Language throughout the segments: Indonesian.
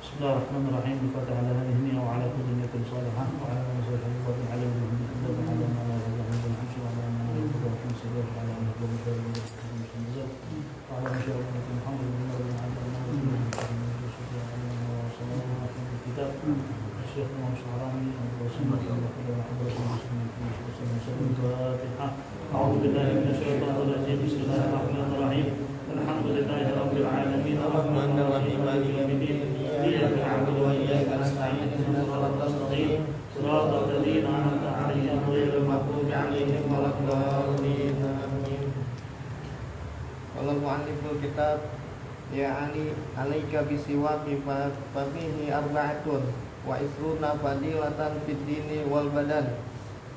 Bismillahirrahmanirrahim. Al-Fatihah ala hadhihi wa ala kulli niyatin salihah wa ala man sallallahu wa ala alihi wa sahbihi ala ma la ilaha illa huwa wa ala man yuhibbu wa yusallimu ala man yuhibbu wa yusallimu wa ala syarifati Muhammad bin Abdullah kitab Syekh Muhammad Syarani Al-Fatihah. A'udzu billahi minasyaitonir rajim. Bismillahirrahmanirrahim. Alhamdulillahi rabbil alamin arrahmanir rahim maliki yaumiddin. Iyyaka na'budu wa iyyaka nasta'in ihdinas siratal mustaqim siratal ladzina an'amta 'alaihim ghairil maghdubi 'alaihim waladdallin. Amin. Qala mu'alliful kitab ya Ali alaika bisiwaki fa fihi arba'atun wa isruna fadilatan fid dini wal badan.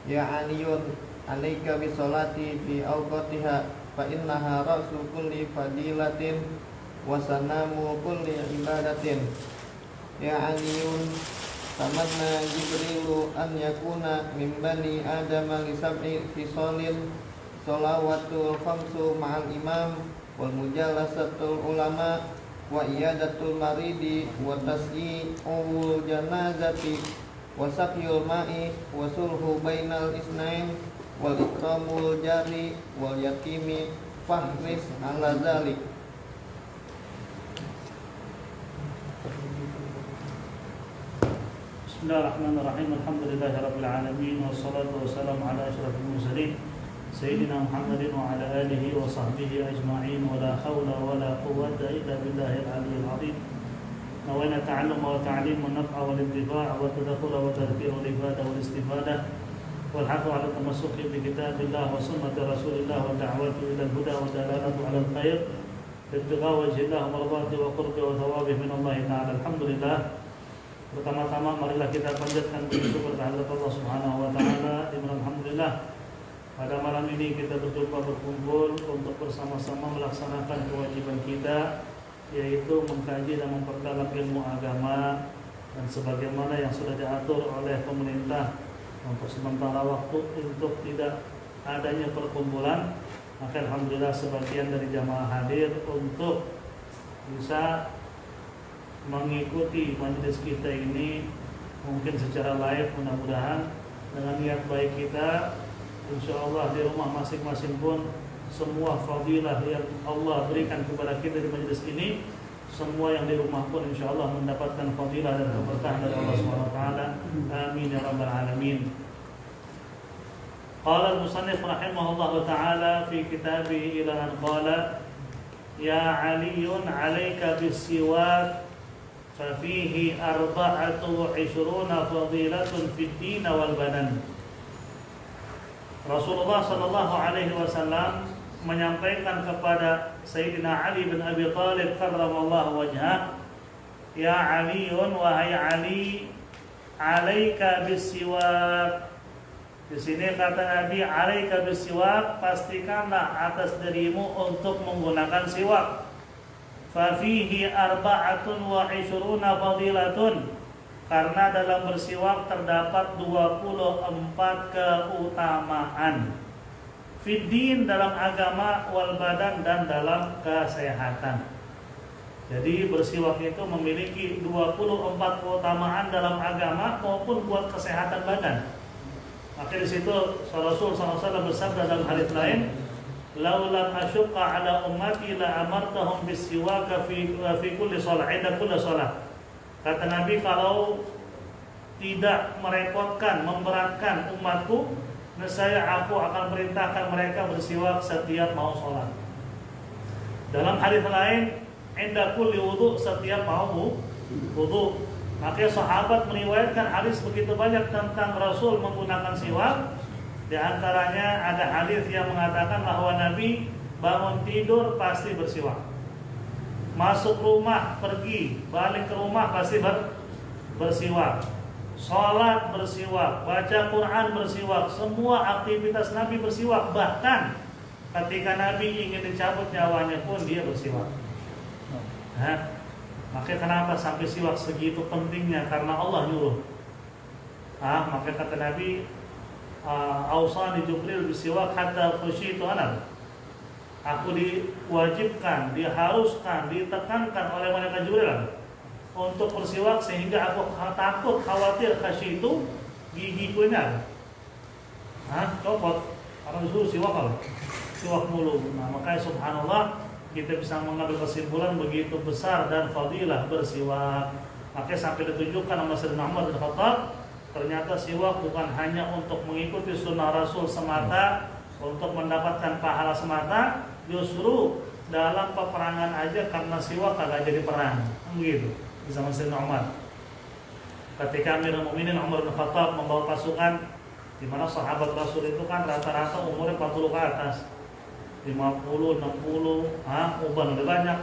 Ya Aliyun alaika bisolati fi awqatiha fa innaha ra'su kulli fadilatin wa sanamu kulli ibadatin. Ya Aliyun tamanna Jibrilu an yakuna min bani Adam li sab'i fisalin salawatul khamsu ma'al imam wal mujalasatul ulama wa iyadatul maridi wa tasyi'ul janazati wa saqyul ma'i wa sulhu bainal isnain wal ikramul jari wal yatimi fahris ala zalik. Bismillahirrahmanirrahim. Alhamdulillahirabbil alamin wassalatu wassalamu ala asyrafil mursalin sayyidina Muhammadin wa ala alihi wa sahbihi ajma'in wa la hawla wa la quwwata illa billahil aliyyil azim. Nawaina ta'allum wa ta'lim wa naf'a wal intifa' wa tadakhul wa tadbir wal ibadah wal istifadah wal haqqu 'ala tamassuki bi kitabillah wa sunnati rasulillah wa da'wati ila al-huda wa dalalatu 'ala al-khair ibtigha wajhillah wa mardati wa qurbi wa thawabi min Allah ta'ala. Alhamdulillah. Pertama-tama marilah kita panjatkan puji syukur kehadirat Allah Subhanahu wa taala. Alhamdulillah pada malam ini kita berjumpa berkumpul untuk bersama-sama melaksanakan kewajiban kita, yaitu mengkaji dan memperdalam ilmu agama, dan sebagaimana yang sudah diatur oleh pemerintah untuk sementara waktu untuk tidak adanya perkumpulan, maka alhamdulillah sebagian dari jamaah hadir untuk bisa mengikuti majelis kita ini mungkin secara live, mudah-mudahan dengan niat baik kita insyaallah di rumah masing-masing pun semua fadilah yang Allah berikan kepada kita di majelis ini, semua yang di rumah pun insyaallah mendapatkan fadilah dan keberkahan dari Allah Subhanahu wa taala. Amin ya rabbal alamin. Qala al-musannif rahimahullahu taala fi kitabih ila an qala ya Aliyun 'alaika bis-siwak ففيه 24 فضيلة في الدين والبدن. Rasulullah sallallahu alaihi wasallam menyampaikan kepada Sayyidina Ali bin Abi Thalib karramallahu wajhah, ya Aliun, wahai Ali, 'alaika bis-siwak. Di sini kata Nabi, 'alaika bis-siwak, pastikanlah atas dirimu untuk menggunakan siwak. Fafihi 24 fadilatun, karena dalam bersiwak terdapat 24 keutamaan. Fiddin, dalam agama, wal badan, dan dalam kesehatan. Jadi bersiwak itu memiliki 24 keutamaan dalam agama maupun buat kesehatan badan. Maka di situ Rasul SAW bersabda dalam hadits lain, laulam asyqa ala ummati la amartahum bisiwaka fi kulli shalah, inda kulli shalah. Kata Nabi, kalau tidak merepotkan, memberatkan umatku, nescaya aku akan perintahkan mereka bersiwak setiap mau sholat. Dalam hadis lain, inda kulli wudu, setiap mau wudu. Makanya sahabat meriwayatkan hadis begitu banyak tentang Rasul menggunakan siwak. Di antaranya ada hadis yang mengatakan bahwa Nabi bangun tidur pasti bersiwak, masuk rumah, pergi, balik ke rumah pasti bersiwak, sholat bersiwak, baca Quran bersiwak, semua aktivitas Nabi bersiwak. Bahkan ketika Nabi ingin dicabut nyawanya pun dia bersiwak. Makanya kenapa sampai siwak segitu pentingnya? Karena Allah nyuruh. Maka kata Nabi, Ausani Jibril bisiwak hatta khusyitu ana. Aku diwajibkan, diharuskan, ditekankan oleh malaikat Jibril untuk bersiwak sehingga aku takut khawatir itu gigiku ini ada. Copot. Karena disuruh siwak mulu. Nah, makanya subhanallah kita bisa mengambil kesimpulan begitu besar dan fadilah bersiwak. Makanya sampai ditunjukkan sama Sayyidina Umar bin Khattab, ternyata siwak bukan hanya untuk mengikuti sunnah Rasul semata, untuk mendapatkan pahala semata, justru dalam peperangan aja karena siwak kagak jadi perang. Begitu. Di zaman Sayyidina Umar. Ketika Amirul Mukminin Umar bin Khattab membawa pasukan, di mana sahabat Rasul itu kan rata-rata umurnya 40 ke atas, 50, 60, uban lebih banyak.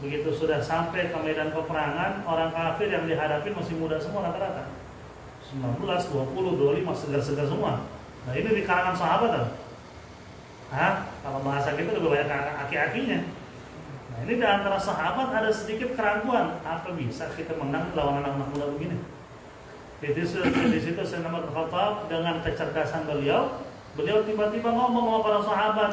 Begitu sudah sampai ke medan peperangan, orang kafir yang dihadapi masih muda semua rata-rata, 19, 20, 25, segar-segar semua. Nah ini di kalangan sahabat kan? Kalau bahasa kita lebih banyak aki-akinya. Nah ini di antara sahabat ada sedikit keraguan, apa bisa kita menang lawan anak-anak muda begini? Di situ Sayyidina Umar bin Khattab dengan kecerdasan beliau tiba-tiba ngomong sama para sahabat,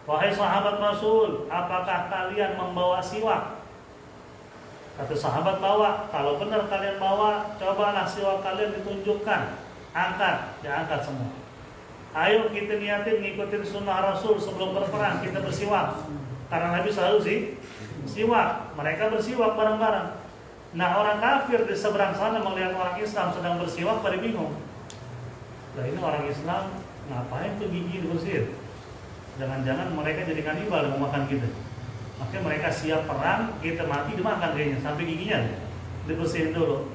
wahai sahabat Rasul, apakah kalian membawa siwak? Kata sahabat, bawa. Kalau benar kalian bawa, cobalah siwak kalian ditunjukkan, diangkat semua. Ayo kita niatin ngikutin sunnah Rasul sebelum berperang, kita bersiwak. Karena Nabi selalu siwak, mereka bersiwak bareng-bareng. Nah orang kafir di seberang sana melihat orang Islam sedang bersiwak pada bingung. Nah ini orang Islam ngapain tuh gigi dibersihin? Jangan-jangan mereka jadi kanibal yang mau makan kita. Makanya mereka siap perang, kita mati dimakan kayaknya sampai giginya dibersihin dulu.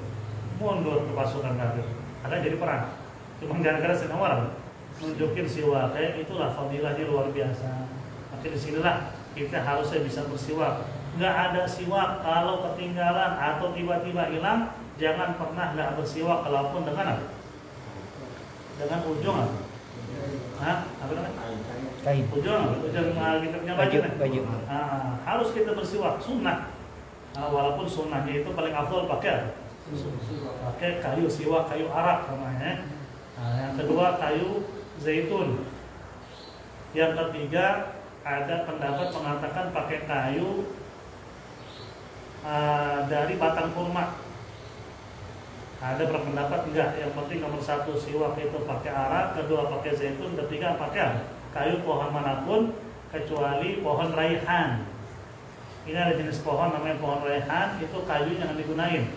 Mundur ke pasukan kafir. Ada jadi perang. Cuma gara-gara Sayyidina Umar nunjukin siwak, itulah fadilahnya luar biasa. Makanya disinilah kita harusnya bisa bersiwak. Nggak ada siwak kalau ketinggalan atau tiba-tiba hilang, jangan pernah nggak bersiwak kalaupun dengan apa? Dengan ujung apa? Apa namanya? Kain. Ujung kita punya baju. Harus kita bersiwak, sunnah. Walaupun sunnahnya itu paling afdal pakai kayu siwak, kayu arak namanya. Yang kedua kayu zaitun. Yang ketiga ada pendapat mengatakan pakai kayu dari batang kurma. Ada berpendapat enggak, yang penting nomor 1 siwak itu pakai arak, kedua pakai zaitun, ketiga pakai kayu pohon manapun kecuali pohon raihan. Ini ada jenis pohon namanya pohon raihan, itu kayu jangan digunain.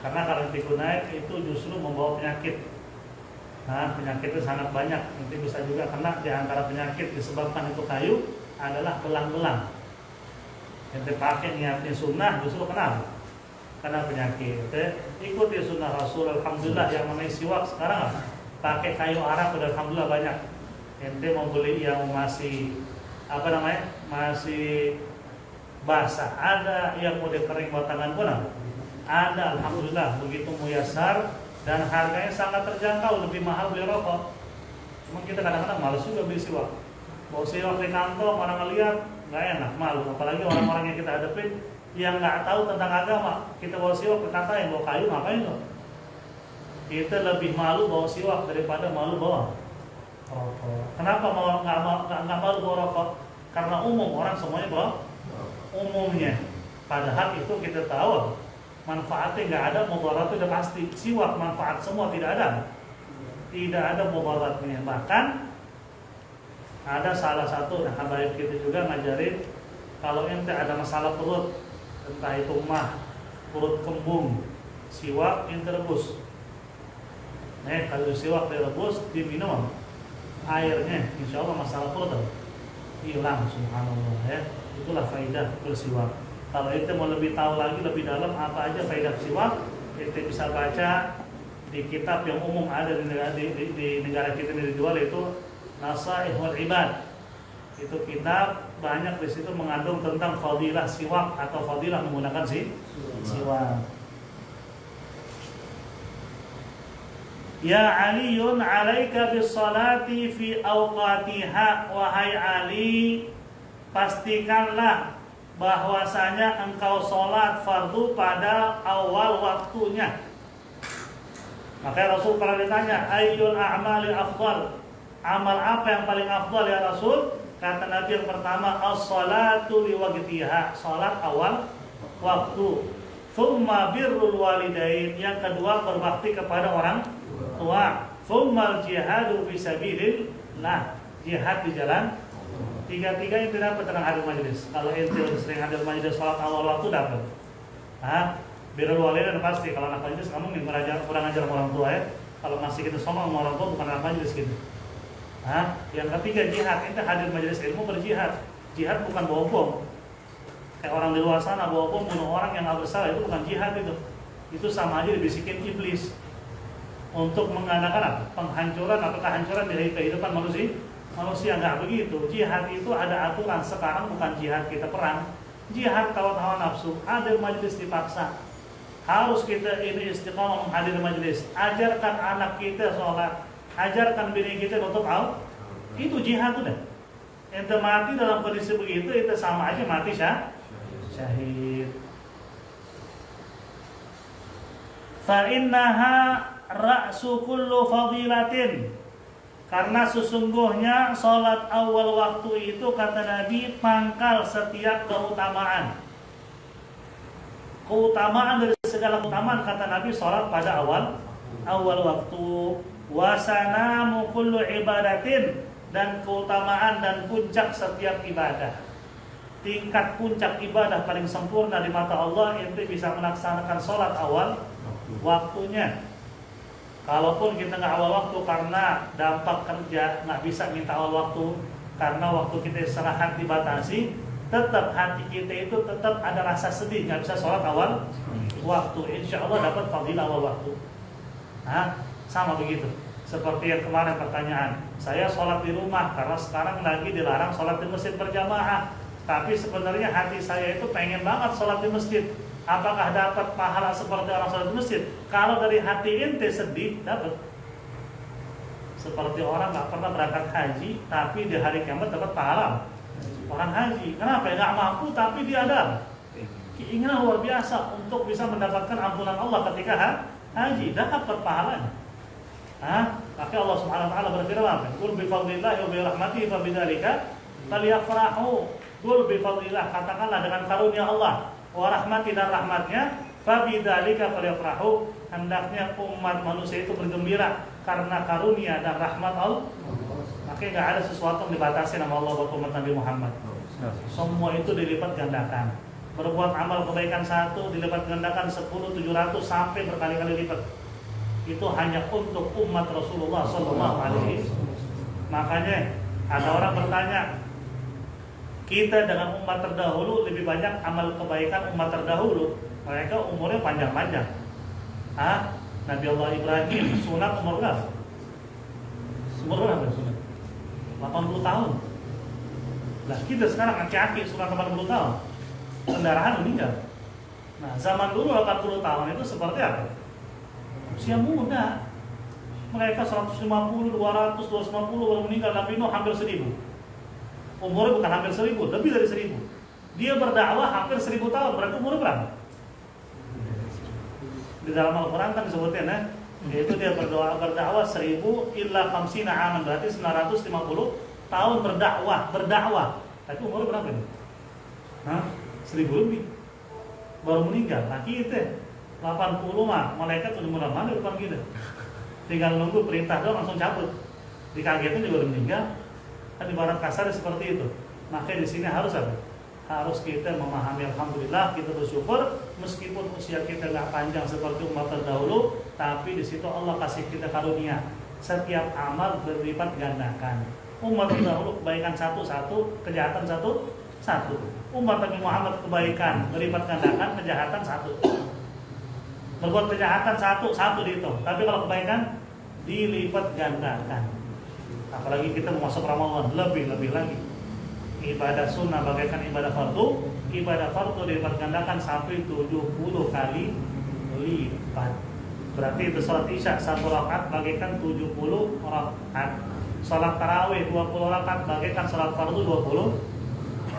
Karena kalau digunain itu justru membawa penyakit. Nah, penyakit itu sangat banyak. Nanti bisa juga kena di antara penyakit disebabkan itu kayu adalah belang-belang. Yang dipakai niatnya sunnah justru kena penyakit. Ikuti sunnah Rasul. Alhamdulillah yang namanya siwak sekarang pakai kayu arak udah alhamdulillah banyak. Ente mau beli yang masih masih basah, ada yang udah kering batangan pun ada. Alhamdulillah begitu muyasar dan harganya sangat terjangkau, lebih mahal beli rokok. Cuma kita kadang-kadang malas juga beli siwak. Bawa siwak di kantong orang ngeliat nggak enak, malu. Apalagi orang-orang yang kita hadapin yang nggak tahu tentang agama, kita bawa siwak dikatain bawa kayu ngapain tuh? Kita lebih malu bawa siwak daripada malu bawa rokok. Kenapa nggak malu bawa rokok? Karena umum, orang semuanya bawa umumnya. Padahal itu kita tahu manfaatnya nggak ada, mudaratnya udah pasti. Siwak manfaat semua tidak ada mudaratnya. Bahkan ada salah satu habaib kita juga ngajarin kalau ente ada masalah perut, entah itu perut kembung, siwak ente rebus. Kalau siwak direbus diminum airnya, insya Allah masalah perut hilang, subhanallah ya. Itulah faidah bersiwak. Kalau ente mau lebih tahu lagi lebih dalam apa aja faidah siwak, ente bisa baca di kitab yang umum ada di negara kita ini dijual, itu Nasaihul Ibad. Itu kitab banyak di situ mengandung tentang fadilah siwak atau fadilah menggunakan siwak. Ya Aliun alaika bis salati fi awqatiha, wahai Ali, pastikanlah bahwasanya engkau sholat fardu pada awal waktunya. Maka Rasul pernah ditanya, ayyul a'mali afdal, amal apa yang paling afdal ya Rasul? Kata Nabi yang pertama, as-salatu liwaqtiha, salat awal waktu. Thumma birrul walidain, yang kedua berbakti kepada orang tua. Thummal jihadu fi sabilillah, jihad di jalan. Tiga-tiga itu dapat dalam hadir majelis. Kalau ente sering hadir majelis salat awal waktu dapat. Birrul walidain pasti. Kalau anak majelis kamu kurang ajar sama orang tua ya. Kalau masih kita sombong sama orang tua bukan anak majelis gitu. Yang ketiga jihad, ente hadir majelis ilmu berjihad. Jihad bukan bawa bom. Kayak orang di luar sana bawa bom bunuh orang yang nggak bersalah, itu bukan jihad itu. Itu sama aja dibisikin iblis untuk mengadakan apa? Penghancuran atau kehancuran dari kehidupan manusia. Manusia nggak begitu. Jihad itu ada aturan. Sekarang bukan jihad kita perang. Jihad tawat hawa nafsu. Hadir majelis dipaksa. Harus kita ini istiqamah menghadir majelis. Ajarkan anak kita sholat. Ajarkan bini kita untuk itu jihad udah. Ente mati dalam kondisi begitu, itu sama aja mati syahid. Fa innaha ra'su kullu fadilatin, karena sesungguhnya sholat awal waktu itu kata Nabi pangkal setiap keutamaan. Keutamaan dari segala keutamaan kata Nabi sholat pada awal waktu. Wasanamu kullu ibadatin, dan keutamaan dan puncak setiap ibadah. Tingkat puncak ibadah paling sempurna di mata Allah itu bisa melaksanakan sholat awal waktunya. Kalaupun kita nggak awal waktu karena dampak kerja, nggak bisa minta awal waktu karena waktu kita istirahat dibatasi, tetap hati kita itu tetap ada rasa sedih, nggak bisa sholat awal waktu. Insya Allah dapat fadilah awal waktu. Sama begitu. Seperti yang kemarin pertanyaan, saya sholat di rumah karena sekarang lagi dilarang sholat di masjid berjamaah. Tapi sebenarnya hati saya itu pengen banget sholat di masjid. Apakah dapat pahala seperti orang sholat di masjid? Kalau dari hati ente sedih, dapat. Seperti orang nggak pernah berangkat haji, tapi di hari kiamat dapat pahala orang haji. Kenapa? Nggak mampu, tapi dia ada keinginan luar biasa untuk bisa mendapatkan ampunan Allah ketika haji, dapat pahalanya. Maka Allah Subhanahu wa taala berfirman, "Qul bi fadlillahi wa bi rahmatihi fa bidzalika falyafrahu." Qul bi fadlillah, katakanlah dengan karunia Allah, wa rahmati dan rahmatnya, fa bidzalika falyafrahu, hendaknya umat manusia itu bergembira karena karunia dan rahmat Allah. Maka enggak ada sesuatu yang dibatasi nama Allah buat umat Nabi Muhammad. Semua itu dilipat gandakan. Berbuat amal kebaikan satu dilipat gandakan 10, 700 sampai berkali-kali lipat. Itu hanya untuk umat Rasulullah SAW. Makanya ada orang bertanya, kita dengan umat terdahulu lebih banyak amal kebaikan umat terdahulu. Mereka umurnya panjang-panjang. Nabi Allah Ibrahim sunat umur berapa? Umur berapa sunat? 80 tahun. Lah kita sekarang aki-aki sunat 80 tahun. Kendaraan meninggal. Nah zaman dulu 80 tahun itu seperti apa? Usia muda. Mereka 150, 200, 250 baru meninggal. Nabi Nuh hampir 1000. Umurnya bukan hampir 1000, lebih dari 1000. Dia berdakwah hampir 1000 tahun. Berarti umurnya berapa? Di dalam Al-Quran kan disebutnya yaitu dia berdakwah 1000 illa 50 aman, berarti 950 tahun berdakwah. Tapi umurnya berapa nih? 1000 lebih. Baru meninggal. Nah kita 80 mah malaikat udah mulai depan kita. Tinggal nunggu perintah doang langsung cabut. Dikagetin juga udah meninggal. Kan ibarat kasar seperti itu. Makanya di sini harus apa? Harus kita memahami, alhamdulillah kita bersyukur meskipun usia kita nggak panjang seperti umat terdahulu, tapi di situ Allah kasih kita karunia. Setiap amal berlipat gandakan. Umat terdahulu kebaikan satu, kejahatan satu. Umat Nabi Muhammad kebaikan berlipat gandakan, kejahatan satu. Berbuat kejahatan satu dihitung, tapi kalau kebaikan dilipat gandakan. Apalagi kita mau masuk Ramadan, lebih lagi. Ibadah sunnah bagaikan ibadah fardu dilipat gandakan sampai 70 kali lipat. Berarti itu salat isya 1 rakaat bagaikan 70 rakaat. Salat tarawih 20 rakaat bagaikan salat fardu 20.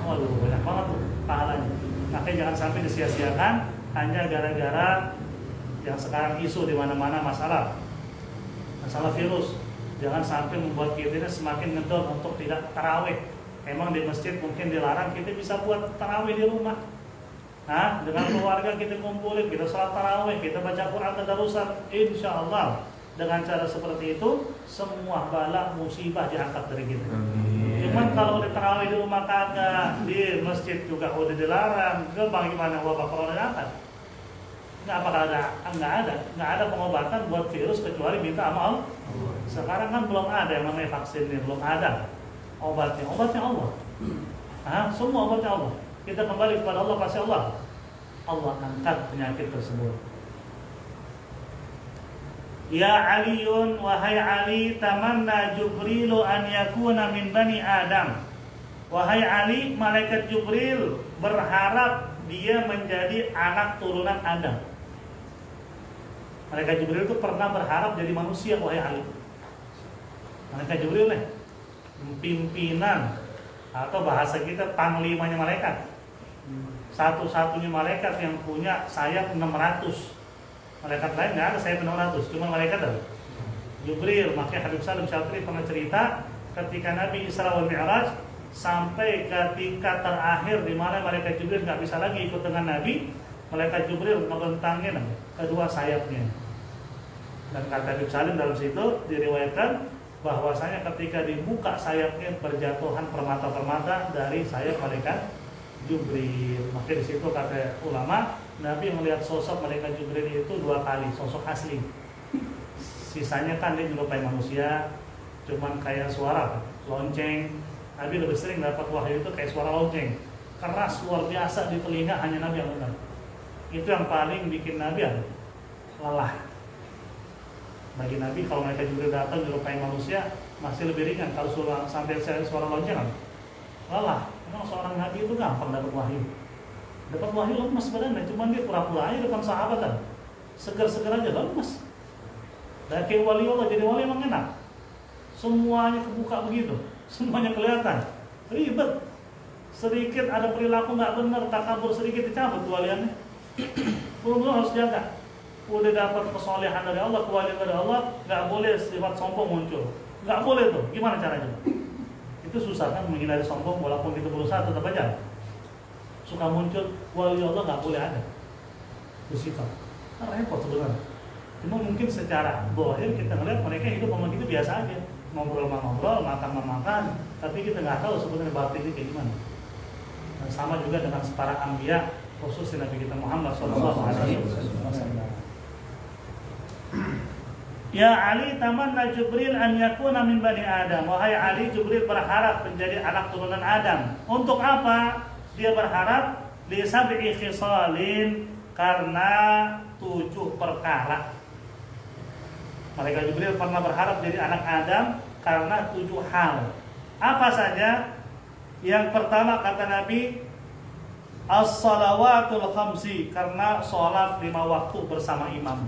Waduh, banyak banget tuh pahalanya. Makanya jangan sampai disia-siakan hanya gara-gara yang sekarang isu di mana-mana masalah virus. Jangan sampai membuat kita ini semakin ngedon untuk tidak tarawih. Emang di masjid mungkin dilarang, kita bisa buat tarawih di rumah. Dengan keluarga kita kumpulin, kita sholat tarawih, kita baca Quran tadarusan, insya Allah dengan cara seperti itu semua bala musibah diangkat dari kita. Cuman kalau udah tarawih di rumah kagak, di masjid juga udah dilarang, ke bagaimana wabah corona datang? Nggak ada pengobatan buat virus kecuali minta amal. Sekarang kan belum ada yang namanya vaksin ini, belum ada obatnya Allah. Semua obatnya Allah. Kita kembali kepada Allah, pasti Allah angkat penyakit tersebut. Ya Aliun, wahai Ali, tamanna Jibrilu an yakuna min bani Adam. Wahai Ali, malaikat Jibril berharap dia menjadi anak turunan Adam. Malaikat Jibril itu pernah berharap jadi manusia, wahai Ali. Malaikat Jibril nih, pimpinan atau bahasa kita panglimanya malaikat. Satu-satunya malaikat yang punya sayap 600. Malaikat lain nggak ada sayap 600, cuma malaikat ada. Jibril. Makanya Habib Salim Syatri pernah cerita ketika Nabi Isra wal Mi'raj sampai ke tingkat terakhir di mana malaikat Jibril nggak bisa lagi ikut dengan Nabi, malaikat Jibril ngebentangin kedua sayapnya. Dan kata Habib Salim dalam situ diriwayatkan bahwasanya ketika dibuka sayapnya berjatuhan permata-permata dari sayap malaikat Jibril. Maka di situ kata ulama, Nabi melihat sosok malaikat Jibril itu 2 kali, sosok asli. Sisanya kan dia menyerupai manusia, cuman kayak suara lonceng. Nabi lebih sering dapat wahyu itu kayak suara lonceng, keras luar biasa di telinga, hanya Nabi yang dengar. Itu yang paling bikin Nabi lelah. Bagi Nabi kalau malaikat Jibril datang menyerupai manusia masih lebih ringan. Kalau sampai suara lonceng lelah. Memang seorang Nabi itu gampang dapat wahyu. Dapat wahyu lemas badannya, cuman dia pura-pura aja depan sahabat kan. Segar-segar aja lemas. Dan kayak wali Allah, jadi wali emang enak. Semuanya kebuka begitu, semuanya kelihatan. Ribet. Sedikit ada perilaku nggak benar, takabur sedikit dicabut waliannya. Belum harus jaga. Udah dapat kesolehan dari Allah, kewalian dari Allah, nggak boleh sifat sombong muncul. Nggak boleh tuh. Gimana caranya? Itu susah kan menghindari sombong, walaupun kita berusaha tetap aja suka muncul. Wali Allah nggak boleh ada itu sifat, repot sebenarnya. Cuma mungkin secara zahir kita ngeliat mereka hidup sama kita biasa aja, ngobrol, makan, tapi kita nggak tahu sebenarnya batinnya kayak gimana. Dan sama juga dengan para anbiya, khususnya Nabi kita Muhammad SAW. Ya Ali, tamanna Jibril an yakuna min bani Adam. Wahai Ali, Jibril berharap menjadi anak turunan Adam. Untuk apa? Dia berharap li sab'i khisalin, karena 7 perkara. Malaikat Jibril pernah berharap jadi anak Adam karena 7 hal. Apa saja? Yang pertama kata Nabi, as-salawatul khamsi, karena sholat 5 waktu bersama imam.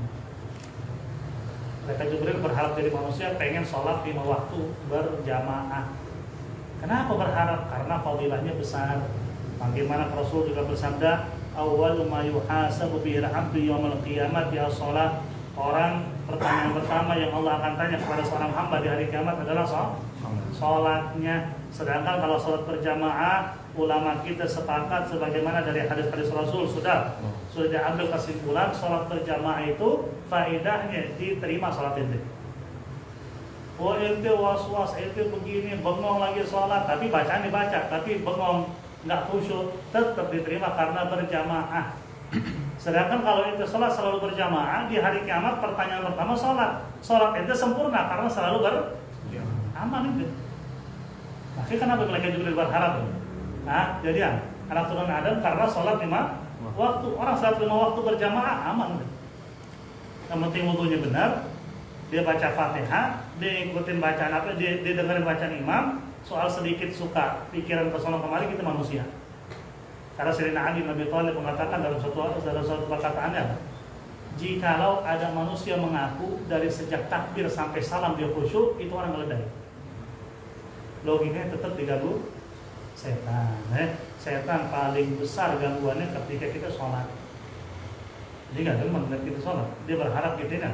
Malaikat Jibril berharap dari manusia pengen sholat 5 waktu berjamaah. Kenapa berharap? Karena fadilahnya besar. Bagaimana Rasul juga bersabda, awwalu ma yuhasabu bihi al-'abdu yaumil qiyamati as-shalah. Orang pertanyaan pertama yang Allah akan tanya kepada seorang hamba di hari kiamat adalah sholatnya. Sedangkan kalau sholat berjamaah, ulama kita sepakat sebagaimana dari hadis-hadis Rasul sudah diambil kesimpulan, sholat berjamaah itu faedahnya diterima sholat ente. Oh ente was-was, ente begini, bengong lagi sholat, tapi bacaan dibaca, tapi bengong, nggak khusyuk, tetap diterima karena berjamaah. Sedangkan kalau ente sholat selalu berjamaah, di hari kiamat pertanyaan pertama sholat ente sempurna karena selalu aman itu. Makanya kenapa malaikat Jibril berharap? Jadi anak turunan Adam karena sholat 5 waktu. Orang sholat 5 waktu berjamaah aman. Yang penting wudunya benar, dia baca Fatihah, dia ikutin bacaan apa, dia dengerin bacaan imam. Soal sedikit suka pikiran kesana kemari, kita manusia. Karena Sayyidina Ali bin Abi Thalib mengatakan dalam suatu perkataannya, jikalau ada manusia mengaku dari sejak takbir sampai salam dia khusyuk, itu orang meledai. Logikanya tetap diganggu setan. Setan paling besar gangguannya ketika kita sholat. Dia nggak demen melihat kita sholat. Dia berharap kita ini,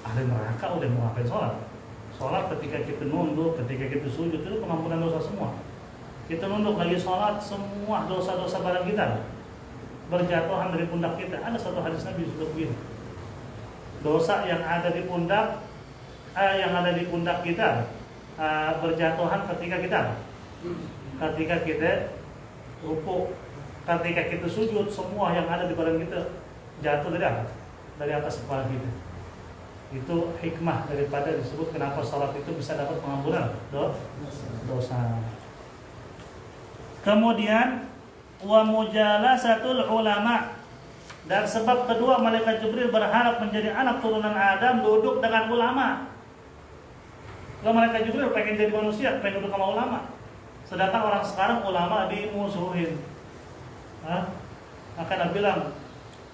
ahli neraka udah mau ngapain sholat? Sholat ketika kita nunduk, ketika kita sujud itu pengampunan dosa semua. Kita nunduk lagi sholat, semua dosa-dosa badan kita berjatuhan dari pundak kita. Ada satu hadis Nabi sudah begini. Dosa yang ada di pundak, kita berjatuhan ketika kita rukuk, ketika kita sujud, semua yang ada di badan kita jatuh dari atas kepala kita. Itu hikmah daripada disebut kenapa sholat itu bisa dapat pengampunan dosa. Kemudian wa mujalasatul ulama, dan sebab kedua malaikat Jibril berharap menjadi anak turunan Adam duduk dengan ulama. Kalau malaikat Jibril pengen jadi manusia, pengen duduk sama ulama. Sedangkan orang sekarang ulama dimusuhin. Akan bilang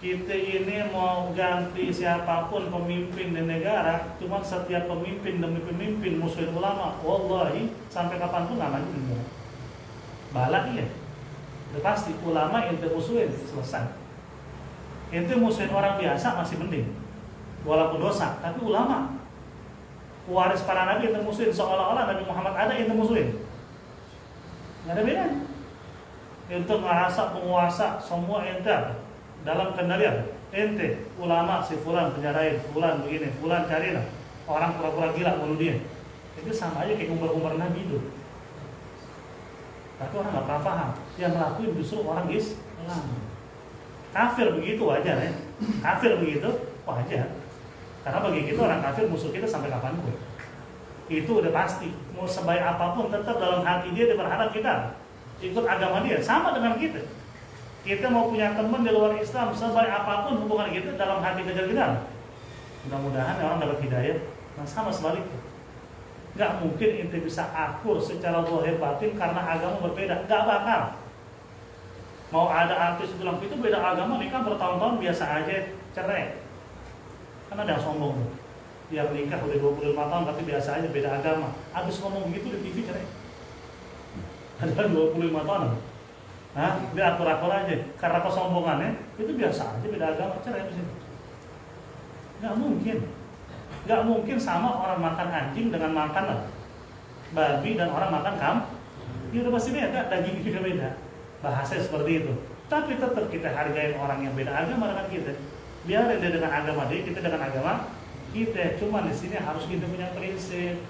kita ini mau ganti siapapun pemimpin di negara, cuma setiap pemimpin demi pemimpin musuhin ulama. Wallahi sampai kapanpun nggak maju negara. Balak iya. Udah pasti ulama ente musuhin selesai. Ente musuhin orang biasa masih mending, walaupun dosa. Tapi ulama, waris para nabi ente musuhin, seolah-olah Nabi Muhammad ada ente musuhin. Nggak ada bedanya. Ente ngerasa penguasa semua ente dalam kendalian. Ente ulama si fulan penjarain, fulan begini, fulan carilah orang pura-pura gila bunuh dia. Itu sama aja kayak umbar-umbar nabi itu. Tapi orang nggak pernah paham. Yang ngelakuin justru orang Islam. Kafir begitu wajar ya. Kafir begitu wajar. Karena bagi kita orang kafir musuh kita sampai kapanpun. Itu udah pasti. Mau sebaik apapun tetap dalam hati dia berharap kita ikut agama dia. Sama dengan kita. Kita mau punya teman di luar Islam, sebaik apapun hubungan kita dalam hati kita. Mudah-mudahan orang dapat hidayah. Nah sama sebaliknya. Gak mungkin ente bisa akur secara zahir batin karena agama berbeda. Gak bakal. Mau ada artis bilang itu beda agama nikah bertahun-tahun biasa aja, cerai. Kan ada yang sombong. Yang nikah udah 25 tahun tapi biasa aja beda agama. Habis ngomong begitu di TV cerai. Ada 25 tahun. Dia akur-akur aja. Karena kesombongannya itu biasa aja beda agama, cerai di sini. Gak mungkin. Gak mungkin sama orang makan anjing dengan makan babi dan orang makan kambing. Itu pasti beda, daging juga beda. Bahasa seperti itu. Tapi tetap kita hargai orang yang beda agama dengan kita. Biar dia dengan agama dia, kita dengan agama kita. Cuma di sini harus kita punya prinsip.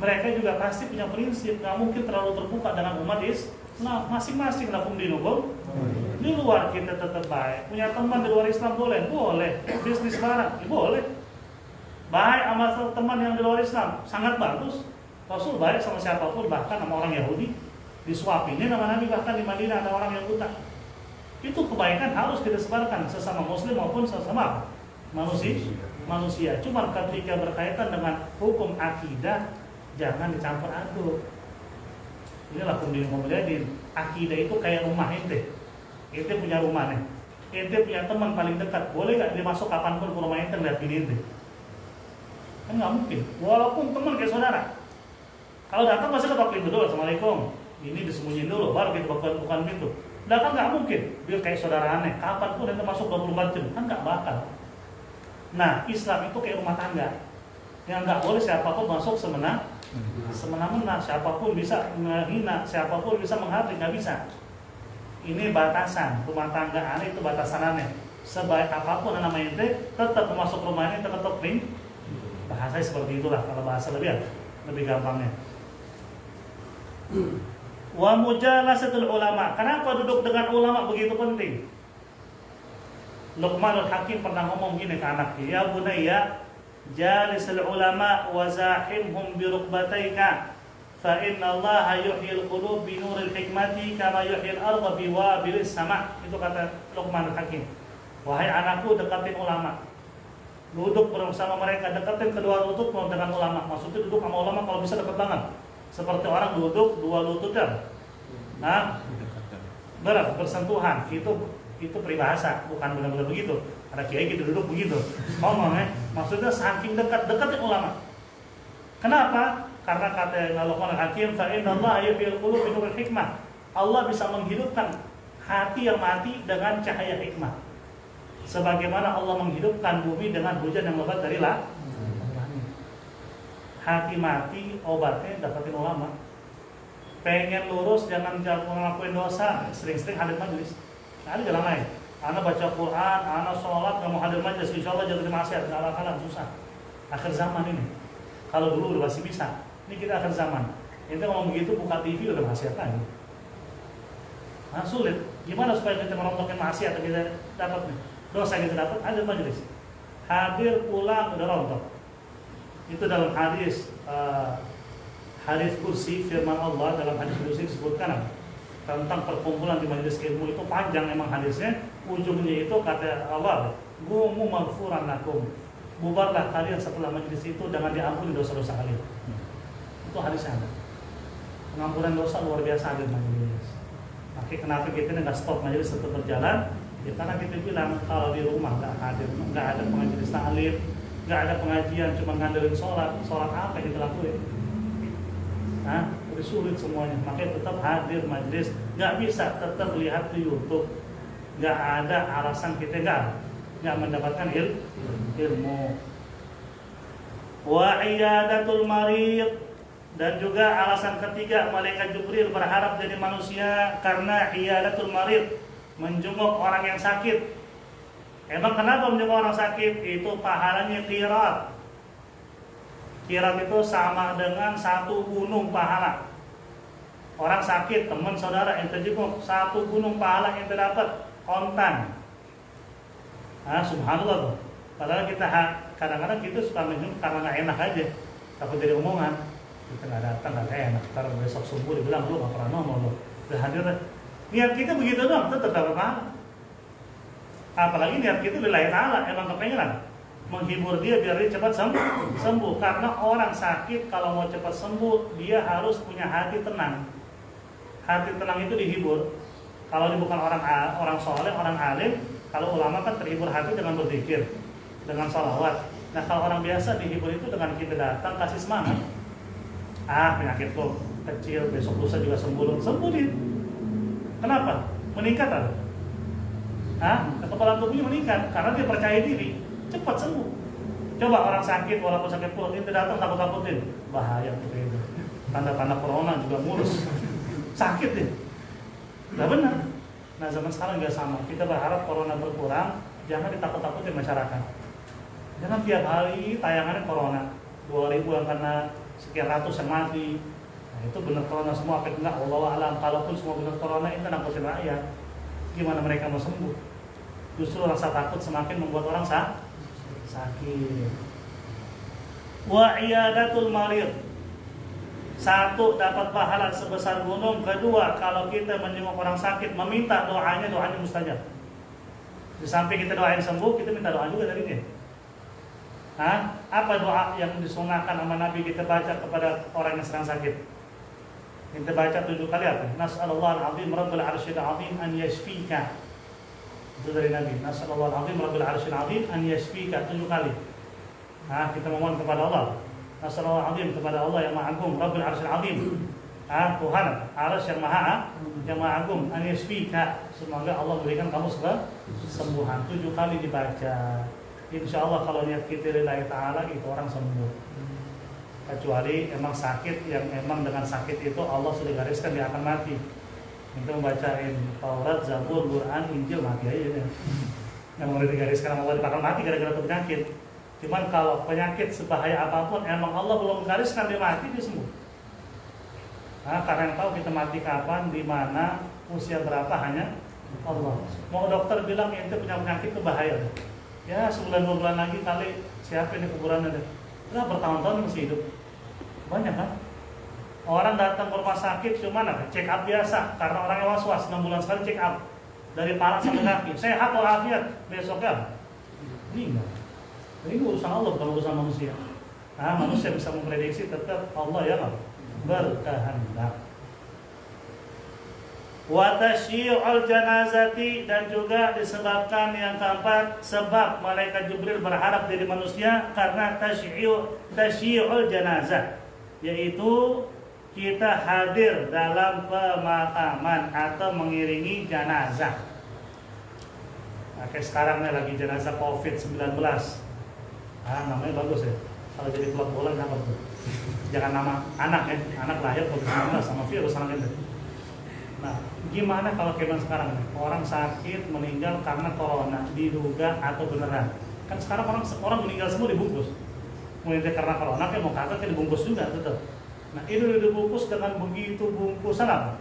Mereka juga pasti punya prinsip. Gak mungkin terlalu terbuka dengan umat Islam. Masing-masing lakum dinukum. Di luar kita tetap baik. Punya teman di luar Islam boleh? Boleh. Bisnis barang? Boleh. Baik sama teman yang di luar Islam, sangat bagus. Rasul baik sama siapapun, bahkan sama orang Yahudi. Disuapinnya nama Nabi, bahkan di Madinah ada orang yang buta. Itu kebaikan harus kita sebarkan sesama muslim maupun sesama manusia. Cuma ketika berkaitan dengan hukum akidah, jangan dicampur aduk. Inilah pundin mulyadin. Akidah itu kayak rumah ente. Ente punya rumah nih. Ente punya teman paling dekat, boleh gak dia masuk kapanpun ke rumah ente lihat bini ente? Kan nggak mungkin, walaupun teman kayak saudara. Kalau datang pasti ketok pintu dulu, assalamualaikum. Ini disembunyiin dulu, baru kita bukan pintu. Datang nggak mungkin, dia kayak saudara aneh. Kapanpun itu masuk 24 jam, kan nggak bakal. Nah, Islam itu kayak rumah tangga, yang nggak boleh siapapun masuk semena-mena, siapapun bisa menghina, siapapun bisa menghardik, nggak bisa. Ini batasan rumah tangga aneh, itu batasan aneh. Sebaik apapun namanya ente, tetap masuk rumah ini tetap pintu. Bahasa seperti itulah kalau bahasa lebih gampangnya. Wa mujalasatul ulama. Kenapa duduk dengan ulama begitu penting? Luqmanul Hakim pernah ngomong gini ke anaknya, ya bunayya, jalisul ulama wa zahimhum bi rukbataika fa inna Allah yuhyil qulub bi nuril hikmati kama yuhyil ardha bi wabilis sama. Itu kata Luqmanul Hakim. Wahai anakku, dekatin ulama. Duduk bersama mereka, deketin kedua lututmu dengan ulama. Maksudnya duduk sama ulama kalau bisa dekat banget. Seperti orang duduk dua lutut kan. Bersentuhan. Itu peribahasa, bukan benar-benar begitu. Ada kiai gitu duduk begitu. Ngomongnya, maksudnya saking deketin ulama. Kenapa? Karena kata Luqman Hakim, fa inna Allah yuhyil qulub bi nuril hikmah. Allah bisa menghidupkan hati yang mati dengan cahaya hikmah. Sebagaimana Allah menghidupkan bumi dengan hujan yang lebat dari langit. Hati mati, obatnya dapatin ulama. pengen lurus jangan ngelakuin dosa, sering-sering hadir majelis. Nah, ada jalan lain. Anak baca Quran, anak sholat, nggak mau hadir majelis, insya Allah jadi maksiat, nggak bakalan susah. Akhir zaman ini. Kalau dulu udah masih bisa, ini kita akhir zaman. Kita ngomong begitu buka TV udah maksiat lagi. Nah, sulit. Gimana supaya kita merontokkan maksiat yang kita dapat nih? Dosa yang kita dapat, hadir majelis. Hadir pulang udah rontok. Itu dalam hadis hadis kursi firman Allah dalam hadis kursi disebutkan tentang perkumpulan di majelis ilmu itu panjang memang hadisnya, ujungnya itu kata Allah, gumu maghfuran lakum, bubarlah kalian setelah majelis itu dengan diampuni dosa-dosa kalian. Itu hadisnya ada. Pengampunan dosa luar biasa ada di majelis. Makanya kenapa kita nggak stop majelis tetap berjalan? Ya karena kita bilang kalau di rumah nggak hadir, nggak ada majelis ta'lim, nggak ada pengajian, cuma ngandelin sholat apa yang kita lakuin? Nah, udah sulit semuanya. Makanya tetap hadir majelis. Nggak bisa tetap lihat di YouTube. Nggak ada alasan kita nggak mendapatkan ilmu. Wa iyadatul marid, dan juga alasan ketiga malaikat Jibril berharap jadi manusia karena iyadatul marid, menjenguk orang yang sakit. Emang kenapa menjenguk orang sakit? Itu pahalanya qirat. Qirat itu sama dengan satu gunung pahala. Orang sakit, teman saudara yang terjenguk, satu gunung pahala yang terdapat kontan. Nah, subhanallah. Padahal kita kadang-kadang kita suka menjenguk karena nggak enak aja, takut jadi omongan. Kita nggak datang nggak enak. Ntar besok subuh dibilang lu nggak pernah nongol lu. Hadir. Niat kita begitu doang, tetap dapat pahala. Apalagi niat kita lillahi ta'ala, emang kepengenan menghibur dia biar dia cepat sembuh. Karena orang sakit kalau mau cepat sembuh dia harus punya hati tenang. Hati tenang itu dihibur. Kalau dia bukan orang soleh, orang alim, kalau ulama kan terhibur hati dengan berzikir, dengan sholawat. Nah kalau orang biasa dihibur itu dengan kita datang kasih semangat. Penyakit lo kecil, besok lusa juga sembuh dia. Kenapa? Meningkat ada. Kekebalan tubuhnya meningkat karena dia percaya diri, cepat sembuh. Coba orang sakit walaupun sakit perut itu datang takut-takutin, bahaya tuh itu. Tanda-tanda corona juga mulus. Sakit deh. Gak benar. Nah zaman sekarang nggak sama. Kita berharap corona berkurang, jangan ditakut-takutin masyarakat. Jangan tiap hari tayangannya corona. 2000 yang kena, sekian ratus yang mati. Nah, itu benar corona semua apa enggak? Wallahu a'lam. Kalaupun semua benar corona itu nakutin rakyat. Gimana mereka mau sembuh? Justru rasa takut semakin membuat orang sakit. Wa iyadatul marid. Satu, dapat pahala sebesar gunung. Kedua, kalau kita menjenguk orang sakit, meminta doanya mustajab. Di samping kita doain sembuh, kita minta doa juga dari dia. Apa doa yang disunahkan sama Nabi kita baca kepada orang yang sedang sakit? Kita baca 7 kali apa? Nas'alullah al-azim rabbul arsyil azim an yashfika. Itu dari Nabi. Nas'alullah al-azim rabbul arsyil azim an yashfika 7 kali. Kita memohon kepada Allah. Nas'alullah al-azim kepada Allah yang Maha Agung, rabbul arsyil azim. Tuhan arsy yang Maha Agung, an yashfika. Semoga Allah berikan kamu kesembuhan. 7 kali dibaca. Insya Allah kalau niat kita lillahi ta'ala itu orang sembuh. Kecuali emang sakit yang emang dengan sakit itu Allah sudah gariskan dia akan mati. Kita membacain Taurat, Zabur, Quran, Injil mati aja. Yang udah digariskan Allah bakal mati gara-gara penyakit. Cuman kalau penyakit sebahaya apapun emang Allah belum gariskan dia mati, dia sembuh. Karena yang tahu kita mati kapan, di mana, usia berapa hanya Allah. Mau dokter bilang ente punya penyakit itu bahaya. Ya sebulan 2 bulan lagi kali siapa ini kuburannya deh. Udah bertahun-tahun masih hidup. Banyak kan? Orang datang ke rumah sakit cuma check up biasa karena orangnya was-was 6 bulan sekali check up dari kepala sampai kaki. Sehat walafiat, besoknya meninggal. Ini urusan Allah bukan urusan manusia. Manusia bisa memprediksi, tetap Allah yang berkehendak. Wa tasyi'ul janazati, dan juga disebabkan yang keempat sebab malaikat Jibril berharap dari manusia karena tasyi'ul janazah, yaitu kita hadir dalam pemakaman atau mengiringi jenazah. Kayak sekarang nih lagi jenazah COVID-19. Namanya bagus ya. Kalau jadi klub bola kenapa tuh? jangan nama anak ya, anak lahir COVID-19 sama virus anak itu. Nah, gimana kalau kayak sekarang nih, orang sakit meninggal karena corona diduga atau beneran? Kan sekarang orang meninggal semua dibungkus. Meninggal karena corona kayak mau kagak kayak dibungkus juga tetap. Nah, itu dibungkus dengan begitu bungkusan apa?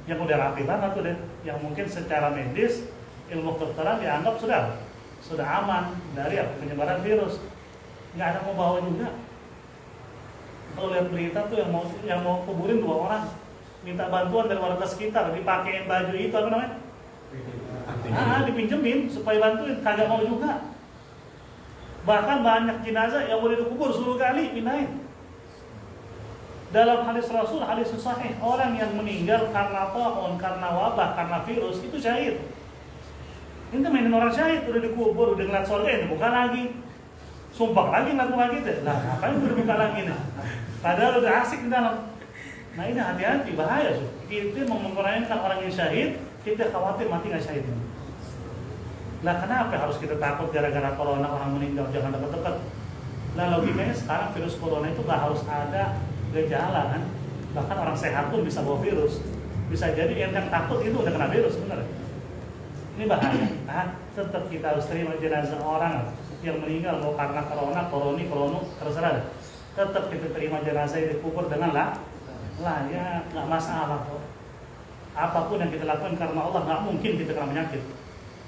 Yang udah rapi banget tuh deh, yang mungkin secara medis ilmu kedokteran dianggap sudah aman dari penyebaran virus. Nggak ada mau bawa juga. Kalau lihat berita tuh yang mau kuburin 2 orang, minta bantuan dari warga sekitar, dipakein baju itu apa namanya? Dipinjemin supaya bantuin, kagak mau juga. Bahkan banyak jenazah yang boleh dikubur 10 kali pindahin. Dalam hadis Rasul, hadis sahih, orang yang meninggal karena taun, karena wabah, karena virus itu syahid. Ini mainin orang syahid, udah dikubur, udah ngeliat surga, ini buka lagi, sumpah lagi, ngaku lagi deh. Nah, ngapain udah buka lagi nih? Padahal udah asik di dalam. Nah ini hati-hati, bahaya sih. Kita mau mempermainkan orang yang syahid, kita khawatir mati nggak syahid. Lah kenapa harus kita takut gara-gara corona orang meninggal? Jangan dekat-dekat. Nah logikanya sekarang virus corona itu nggak harus ada gejala kan? Bahkan orang sehat pun bisa bawa virus. Bisa jadi yang takut itu udah kena virus, benar? Ini bahaya. Nah, tetap kita harus terima jenazah orang yang meninggal mau karena corona, terserah. Tetap kita terima jenazah yang dikubur dengan layak, nggak masalah kok. Apapun yang kita lakukan karena Allah, nggak mungkin kita kena penyakit.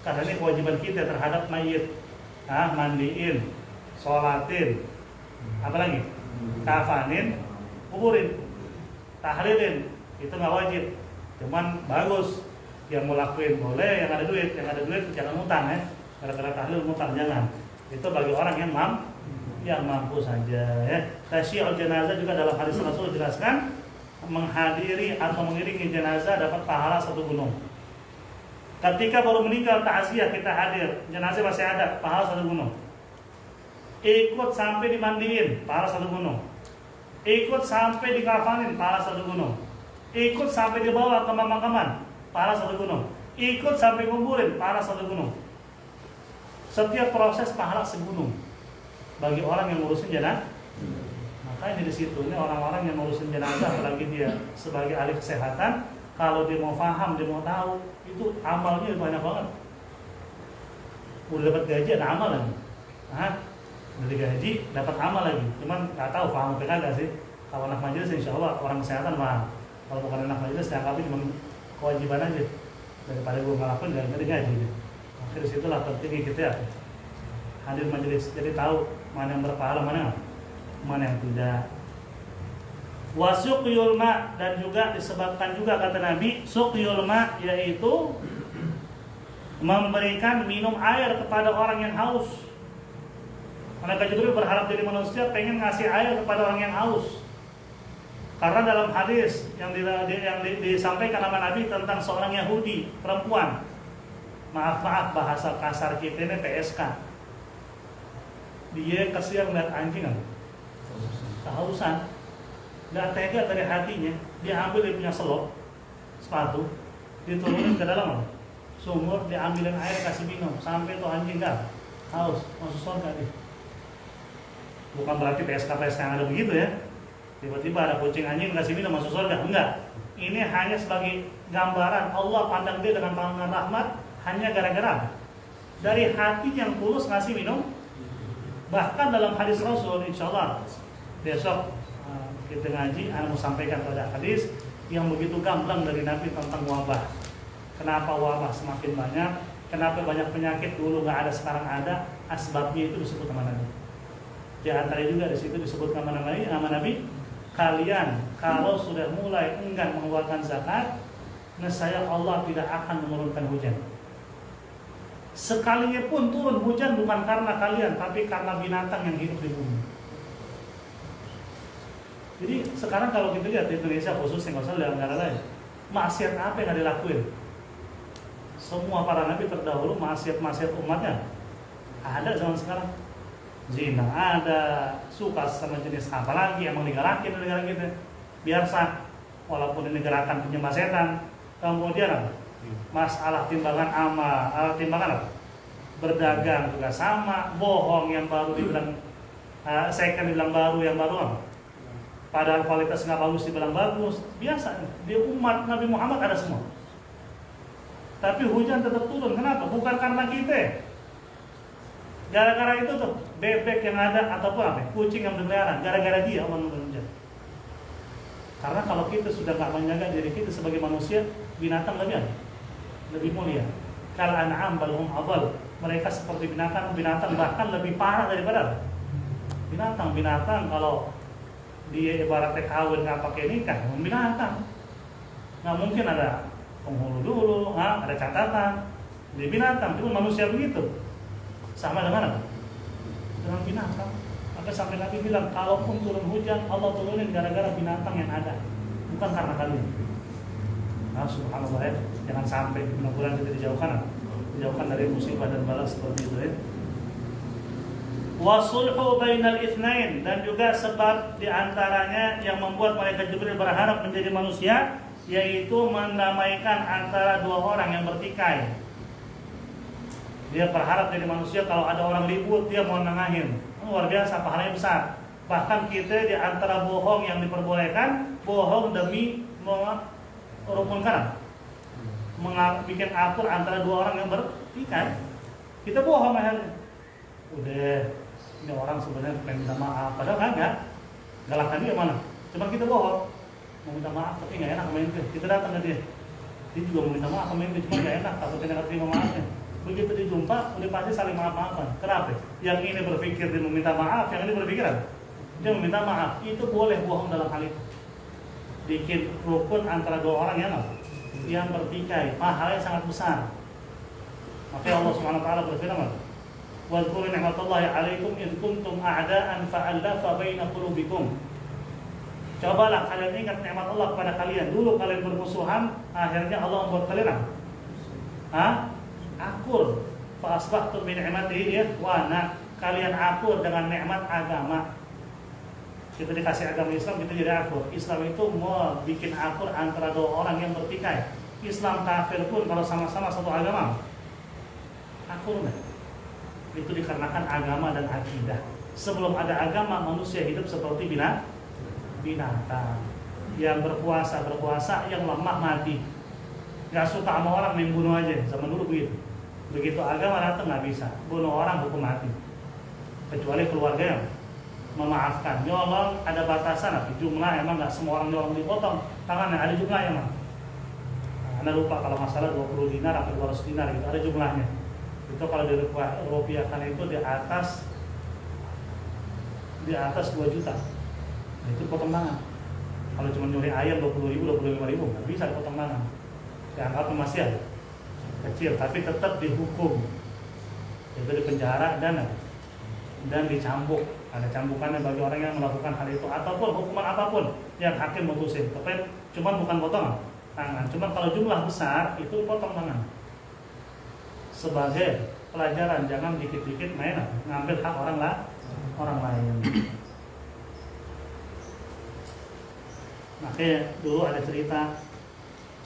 Karena ini kewajiban kita terhadap mayit. Mandiin, sholatin, apalagi kafanin, kuburin, tahlilin, itu nggak wajib. Cuman bagus, yang mau lakuin boleh, yang ada duit jangan ngutang ya. Gara-gara tahlil ngutang jangan. Itu bagi orang yang mampu saja ya. Tasyi'ul jenazah juga dalam hadis Rasul jelaskan, menghadiri atau mengiringi jenazah dapat pahala 1 gunung. Ketika baru meninggal ta'ziyah kita hadir, jenazah masih ada, pahala 1 gunung. Ikut sampai dimandiin, pahala 1 gunung. Ikut sampai dikafanin, pahala 1 gunung. Ikut sampai dibawa ke pemakaman, pahala 1 gunung. Ikut sampai kuburin, pahala 1 gunung. Setiap proses pahala 1 gunung bagi orang yang ngurusin jenazah. Makanya di situ ini orang-orang yang ngurusin jenazah, apalagi dia sebagai ahli kesehatan, kalau dia mau paham, dia mau tahu, itu amalnya banyak banget. Udah dapat gaji ada amal lagi. Dari gaji dapat amal lagi. Cuman nggak tahu paham apa enggak sih. Kalau anak majelis insya Allah orang kesehatan paham. Kalau bukan anak majelis dianggapnya cuma kewajiban aja. Daripada gue ngelakuin dari gaji. Akhirnya disitulah pentingnya kita ya hadir majelis, jadi tahu mana yang berpahala, mana yang tidak. Wasuqyul ma, dan juga disebabkan juga kata Nabi, suqyul ma yaitu memberikan minum air kepada orang yang haus. Malaikat Jibril berharap dari manusia pengen ngasih air kepada orang yang haus. Karena dalam hadis yang disampaikan sama Nabi tentang seorang Yahudi perempuan, maaf bahasa kasar kita ini PSK, dia kesian melihat anjing kehausan, nggak tega dari hatinya, dia ambil dia punya sepatu, diturunin ke dalam sumur, diambilin air kasih minum sampai tuh anjing nggak haus, masuk surga dia. Bukan berarti PSK yang ada begitu ya, tiba-tiba ada kucing anjing kasih minum masuk surga, enggak. Ini hanya sebagai gambaran Allah pandang dia dengan pandangan rahmat hanya gara-gara dari hati yang tulus ngasih minum. Bahkan dalam hadis Rasul, insya Allah besok kita ngaji, saya mau sampaikan pada hadis yang begitu gamblang dari Nabi tentang wabah. Kenapa wabah semakin banyak? Kenapa banyak penyakit dulu nggak ada sekarang ada? Asbabnya itu disebut nama Nabi. Di antara juga di situ disebut nama Nabi. Kalian kalau sudah mulai enggan mengeluarkan zakat, nescaya Allah tidak akan menurunkan hujan. Sekalinya pun turun hujan bukan karena kalian, tapi karena binatang yang hidup di bumi. Jadi sekarang kalau kita lihat di Indonesia khususnya, nggak usah lihat negara lain, maksiat apa yang dilakuin? Semua para nabi terdahulu maksiat umatnya ada zaman sekarang. Zina ada, suka sama jenis apa lagi, emang digalakin di negara kita. Biasa, walaupun ini gerakan penyembah setan. Kemudian apa? Masalah timbangan amal, timbangan apa? Berdagang juga sama, bohong yang baru dibilang second dibilang baru, yang baru apa? Padahal kualitas nggak bagus dibilang bagus, biasa. Di umat Nabi Muhammad ada semua. Tapi hujan tetap turun. Kenapa? Bukan karena kita. Gara-gara itu tuh bebek yang ada ataupun apa? Kucing yang berkeliaran. Gara-gara dia Allah menurunkan hujan. Karena kalau kita sudah nggak menjaga diri kita sebagai manusia, binatang lebih mulia. Kal an'am bal hum adall. Mereka seperti binatang bahkan lebih parah daripada binatang. Kalau dia ibaratnya kawin nggak pakai nikah, binatang. Nggak mungkin ada penghulu dulu, ada catatan. Dia binatang, itu manusia begitu. Sama dengan apa? Dengan binatang. Maka sampai Nabi bilang, kalaupun turun hujan, Allah turunin gara-gara binatang yang ada, bukan karena kalian. Nah, subhanallah ya, jangan sampai mudah-mudahan kita dijauhkan dari musibah dan bala seperti itu ya. Wasulhu bainal itsnain, dan juga sebab diantaranya yang membuat malaikat Jibril berharap menjadi manusia, yaitu mendamaikan antara dua orang yang bertikai. Dia berharap jadi manusia, kalau ada orang ribut dia mau nengahin. Luar biasa, pahalanya besar. Bahkan kita di antara bohong yang diperbolehkan, bohong demi merukunkan, bikin akur antara dua orang yang bertikai. Kita bohong akhirnya. Udah, ini orang sebenarnya pengen minta maaf, padahal kagak. Galakkan dia mana? Cuma kita bohong, mau minta maaf tapi nggak enak sama ente. Kita datang ke dia juga mau minta maaf sama ente, cuma nggak enak, takutnya nggak terima maafnya. Begitu dijumpa, udah pasti saling maaf-maafan. Kenapa? Yang ini berpikir dia meminta maaf, yang ini berpikir dia meminta maaf. Itu boleh bohong dalam hal itu. Bikin rukun antara dua orang yang bertikai, pahalanya sangat besar. Maka Allah Subhanahu wa taala berfirman, "Wa dzkuru ni'matallahi 'alaikum id kuntum a'da'an fa'alafa baina qulubikum." Cobalah kalian ingat nikmat Allah kepada kalian. Dulu kalian bermusuhan, akhirnya Allah membuat kalian akur. Fa asbahtum bi ni'matihi ikhwana. Kalian akur dengan nikmat agama. Kita dikasih agama Islam, kita jadi akur. Islam itu mau bikin akur antara dua orang yang bertikai. Islam kafir pun kalau sama-sama satu agama, akur enggak? Itu dikarenakan agama dan akidah. Sebelum ada agama, manusia hidup seperti binatang. Yang berpuasa, yang lemah mati. Gak suka sama orang, membunuh aja. Zaman dulu begitu. Begitu agama datang nggak bisa. Bunuh orang hukum mati. Kecuali keluarga yang memaafkan. Nyolong ada batasan, tapi jumlah emang nggak semua orang nyolong dipotong tangannya, ada jumlahnya emang. Anda lupa kalau masalah 20 dinar atau 200 dinar gitu, ada jumlahnya. Itu kalau dirupiahkan itu di atas 2 juta. Itu potong tangan. Kalau cuma nyuri ayam 20.000, 25.000 nggak bisa dipotong tangan. Dianggap masih ada kecil, tapi tetap dihukum. Itu dipenjara dan dicambuk. Ada cambukannya bagi orang yang melakukan hal itu, ataupun hukuman apapun yang hakim memutusin. Tapi cuma bukan potong tangan. Cuma kalau jumlah besar itu potong tangan. Sebagai pelajaran, jangan dikit-dikit main ngambil hak orang lain. Makanya dulu ada cerita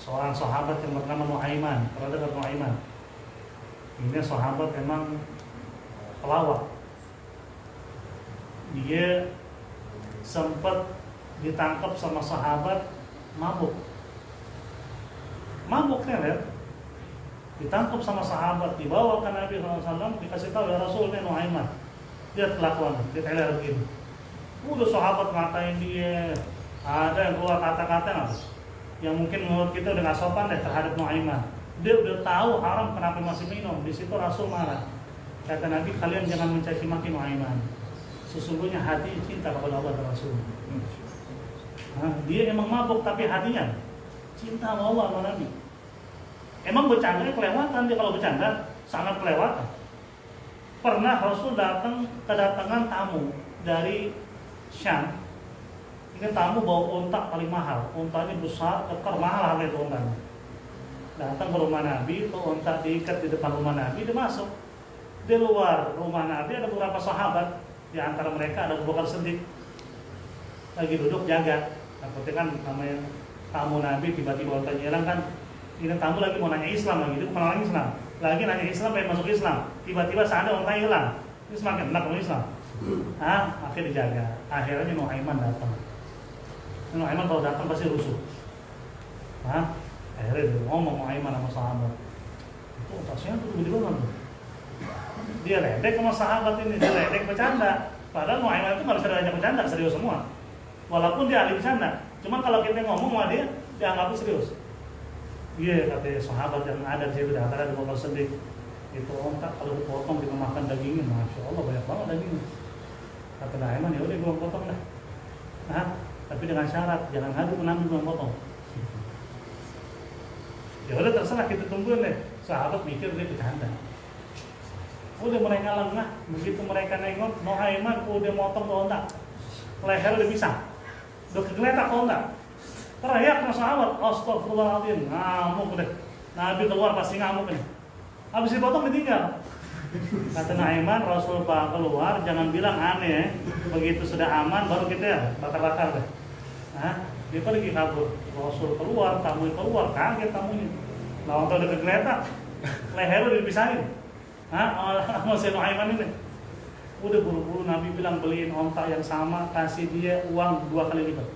seorang sahabat yang bernama Nuaiman. Kalau dengar Nuaiman, ini sahabat memang pelawak. Dia sempat ditangkap sama sahabat mabuk ya. Ditangkap sama sahabat, dibawa ke Nabi SAW, dikasih tahu ya Rasul, ini Nuaiman. Lihat kelakuan, dia teler begini. Udah sahabat ngatain dia, ada yang keluar kata-kata yang mungkin menurut kita udah gak sopan deh terhadap Nuaiman. Dia udah tahu haram, kenapa masih minum. Di situ Rasul marah. Kata Nabi, kalian jangan mencaci maki Nuaiman. Sesungguhnya hati cinta kepada Allah dan Rasul. Dia emang mabuk tapi hatinya cinta sama Allah dan Nabi. Emang bercandanya kelewatan, dia kalau bercanda sangat kelewatan. Pernah Rasul kedatangan tamu dari Syam. Ini tamu bawa unta paling mahal, untanya besar, kekar, mahal harga itu untanya. Datang ke rumah Nabi, itu unta diikat di depan rumah Nabi, dia masuk. Di luar rumah Nabi ada beberapa sahabat, di antara mereka ada Abu Bakar Siddiq, lagi duduk jaga. Takutnya kan namanya tamu Nabi, tiba-tiba untanya hilang kan. Ini tamu lagi mau nanya Islam lagi, dia bukan orang Islam. Lagi nanya Islam, pengen masuk Islam. Tiba-tiba seandainya untanya hilang, ini semakin enak sama Islam. Akhirnya dijaga. Akhirnya Nuaiman datang. Nuaiman kalau datang pasti rusuh. Hah? Akhirnya dia ngomong Nuaiman sama sahabat. Itu tasnya tuh gede banget tuh. Dia ledek sama sahabat ini, dia ledek bercanda. Padahal Nuaiman itu nggak bisa diajak bercanda, serius semua. Walaupun dia ahli bercanda. Cuma kalau kita ngomong sama dia, dia anggap serius. Iya, katanya sahabat yang ada di situ, ada di Bakar Siddiq. Itu ontak kalau dipotong kita makan dagingnya, masya Allah banyak banget dagingnya. Kata Nuaiman, ya udah gue potong dah. Hah? Tapi dengan syarat jangan ngadu menambil gue potong. Ya udah terserah, kita tungguin deh. Sahabat mikir dia bercanda. Udah mereka lengah, begitu mereka nengok, Nuaiman udah motong ke ontak, leher udah pisang, udah kegeletak ke ontak. Teriak sama sahabat, astagfirullahaladzim, ngamuk deh. Nabi keluar pasti ngamuk nih. Habis dipotong ditinggal. Kata Nuaiman, Rasul Pak keluar, jangan bilang aneh ya. Begitu sudah aman baru kita bakar-bakar deh. Nah, dia pergi kabur. Rasul keluar, tamu keluar, kaget tamunya. Lawan udah kegeletak, leher udah dipisahin. Sama si Nuaiman ini. Udah buru-buru Nabi bilang beliin ontak yang sama, kasih dia uang 2 kali lipat.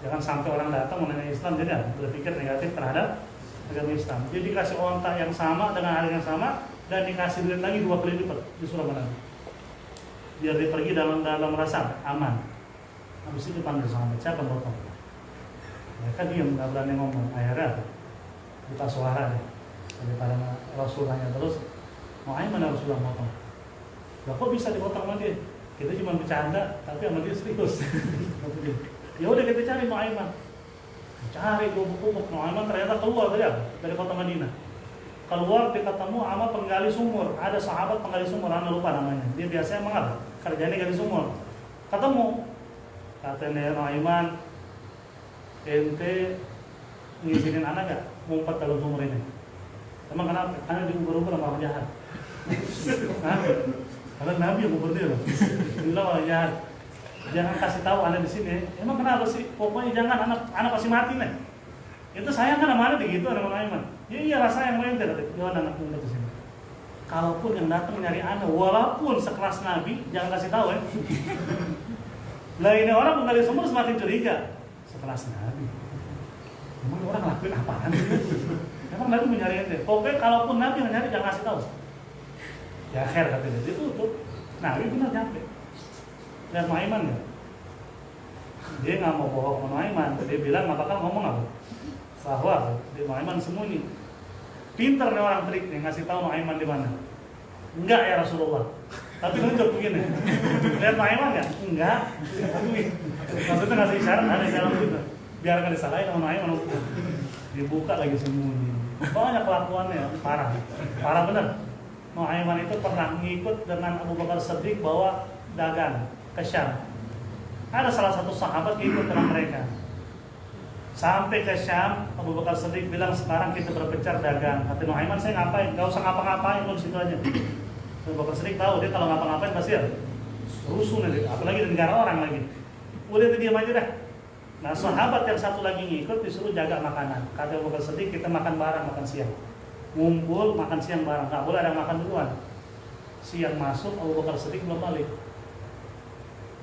Jangan sampai orang datang menanya Islam jadi berpikir negatif terhadap agama Islam. Jadi dikasih ontak yang sama dengan harga yang sama dan dikasih duit lagi 2 kali lipat di surah Nabi. Biar dia pergi dalam rasa aman. Habis itu panggil sahabat, siapa yang potong? Mereka diam, nggak berani ngomong. Akhirnya buka suara deh. Daripada Rasul nanya terus, Nuaiman Rasulullah potong. Lah kok bisa dipotong sama dia? Kita cuma bercanda, tapi sama dia serius. Ya udah kita cari Nuaiman. Cari gubuk-gubuk Nuaiman ternyata keluar dari kota Madinah. Keluar dia ketemu sama penggali sumur. Ada sahabat penggali sumur, anda lupa namanya. Dia biasanya emang apa? Kerjanya gali sumur. Ketemu. Katanya Nuaiman, ente ngizinin anak gak ngumpet dalam sumur ini? Emang kenapa? Karena diuber-uber sama orang jahat. Hah? Karena Nabi yang uber dia loh. Bilang orang jahat. Jangan kasih tahu anak di sini. Emang kenapa sih? Pokoknya jangan, anak pasti mati nih. Itu sayang kan sama anak begitu, anak Nuaiman. Ya iya rasa yang lain tidak. Jangan anak ngumpet di sini. Kalaupun yang datang nyari anak, walaupun sekelas Nabi, jangan kasih tahu ya. Lah ini orang menggali sumur semakin curiga. Sekelas Nabi. Emang orang lakuin apaan sih? Emang Nabi mencari ente? Pokoknya kalaupun Nabi yang nyari jangan kasih tahu. Ya akhir katanya dia tutup. Nabi benar nyampe. Dan Nuaiman ya. Dia nggak mau bohong sama Nuaiman. Dia bilang nggak bakal ngomong apa. Bahwa di Nuaiman sembunyi. Pinter nih orang trik nih ngasih tahu Nuaiman di mana. Enggak ya Rasulullah. Tapi nunjuk begini. Lihat Nuaiman nggak? Enggak. Maksudnya ngasih isyarat ada di dalam gitu. Biar nggak disalahin sama Nuaiman. Dibuka lagi sembunyi. Banyak kelakuannya parah. Parah bener. Nuaiman itu pernah ngikut dengan Abu Bakar Siddiq bawa dagang ke Syam. Ada salah satu sahabat ikut dengan mereka. Sampai ke Syam, Abu Bakar Siddiq bilang sekarang kita berpencar dagang. Kata Nuaiman, saya ngapain? Gak usah ngapa-ngapain, di situ aja. Abu Bakar Siddiq tahu dia kalau ngapa-ngapain pasti rusuh nanti, apalagi di negara orang lagi. Udah itu diam aja dah. Nah sahabat yang satu lagi ngikut disuruh jaga makanan. Kata Abu Bakar Siddiq, kita makan bareng, makan siang. Ngumpul, makan siang bareng, gak boleh ada yang makan duluan. Siang masuk, Abu Bakar Siddiq belum balik.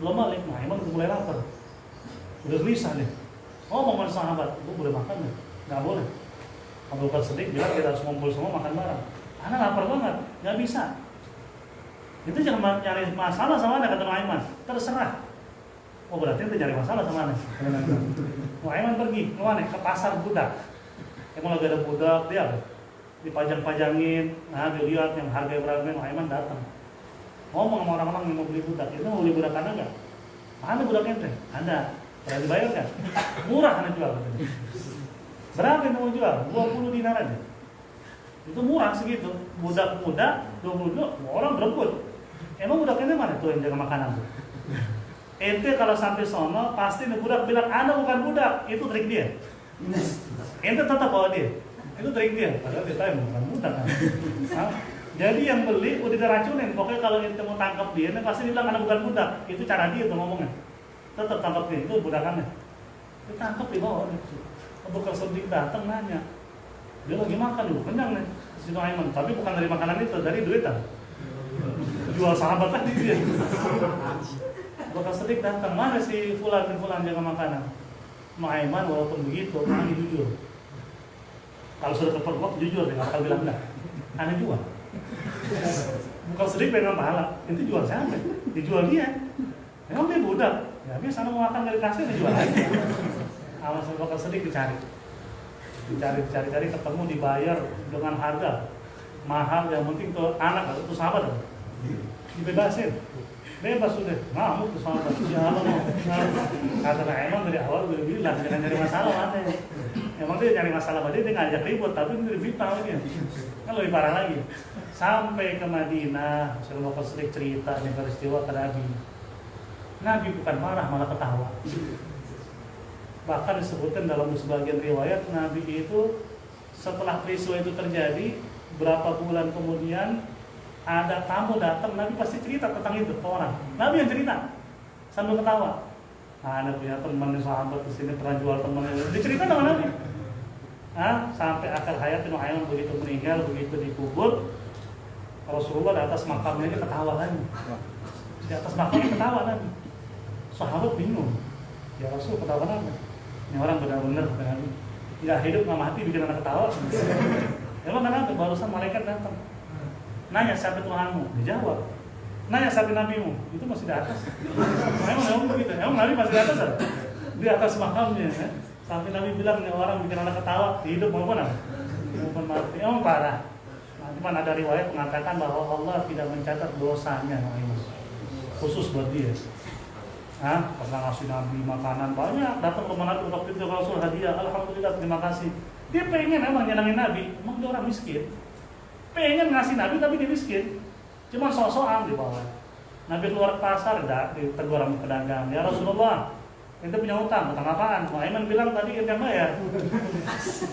Nuaiman udah mulai lapar. Udah gelisah nih. Ngomong sama sahabat, gue boleh makan nih? Gak boleh. Abu Bakar Siddiq bilang kita harus ngumpul semua makan bareng. Anak lapar banget, gak bisa. Itu jangan nyari masalah sama anak, kata Nuaiman. Terserah. Oh berarti itu nyari masalah sama anak. Nuaiman pergi kemana? Ke pasar budak. Emang lagi ada budak, dia dipajang-pajangin. Nah dilihat yang harga berapa, Nuaiman datang. Ngomong sama orang-orang yang mau beli budak. Itu mau beli budak anak gak? Mana budak ente? Ada. Pernah dibayar kan? Murah anak jual. Berapa yang mau jual? 20 dinar aja. Itu murah segitu. Budak muda 20 orang berebut. Emang budak ente mana tuh yang jaga makanan tuh? Ente kalau sampai sono pasti nih budak bilang Anda bukan budak. Itu trik dia. Ente tetap bawa dia. Itu trik dia. Padahal dia tahu bukan budak kan. Jadi yang beli udah diracunin. Pokoknya kalau ente mau tangkap dia, ente pasti bilang Anda bukan budak. Itu cara dia tuh ngomongnya. Tetap tangkap dia. Itu budakannya. Dia tangkap di bawah. Abu Bakar Siddiq datang nanya. Dia lagi makan dulu, kenyang nih si Nuaiman. Tapi bukan dari makanan itu, dari duitan. Jual sahabat tadi dia. Abu Bakar Siddiq datang, mana si fulan bin fulan jaga makanan. Nuaiman walaupun begitu, aneh jujur. Kalau sudah kepergok jujur, dia nggak bakal bilang enggak. Aneh jual. Abu Bakar Siddiq pegang pahala, itu jual siapa? Dijual dia. Emang dia budak? Ya biasa sana mau makan dari kasir, dijual aja. Awas Abu Bakar Siddiq dicari, ketemu, dibayar dengan harga mahal, yang penting tuh anak atau tuh sahabat dibebasin, bebas sudah, ngamuk tuh sahabat. Ya Allah, kata emang dari awal udah bilang jangan nyari masalah mana. Emang dia nyari masalah pada dia ngajak ribut, tapi itu difitnah dia. Kan lebih parah lagi. Sampai ke Madinah, Abu Bakar Siddiq cerita nih peristiwa ke Nabi. Nabi bukan marah, malah ketawa. Bahkan disebutkan dalam sebagian riwayat, Nabi itu setelah peristiwa itu terjadi, berapa bulan kemudian ada tamu datang, Nabi pasti cerita tentang itu ke orang. Nabi yang cerita sambil ketawa. Ada punya teman sahabat di sini pernah jual temannya, dicerita sama Nabi. Sampai akhir hayat Nuaiman begitu meninggal, begitu dikubur, Rasulullah di atas makamnya dia ketawa lagi. Di atas makamnya ketawa lagi. Sahabat bingung. Ya Rasul ketawa lagi. Ini orang benar-benar nggak hidup nggak mati bikin anak ketawa. Emang kenapa? Barusan malaikat datang. Nanya siapa Tuhanmu? Dijawab. Nanya siapa nabimu? Itu masih di atas. Emang begitu. Emang Nabi masih di atas? Di atas makamnya. Sampai Nabi bilang nih orang bikin anak ketawa, hidup maupun apa? Maupun mati. Emang parah. Cuman ada riwayat mengatakan bahwa Allah tidak mencatat dosanya khusus buat dia. Pernah ngasih Nabi makanan banyak, datang ke Nabi waktu itu Rasul hadiah, alhamdulillah terima kasih. Dia pengen emang nyenangin Nabi, emang dia orang miskin. Pengen ngasih Nabi tapi dia miskin. Cuma sok-sokan di bawah. Nabi keluar ke pasar, ditegur sama pedagang, ya Rasulullah, ente punya utang apaan? Nuaiman bilang tadi ente yang bayar.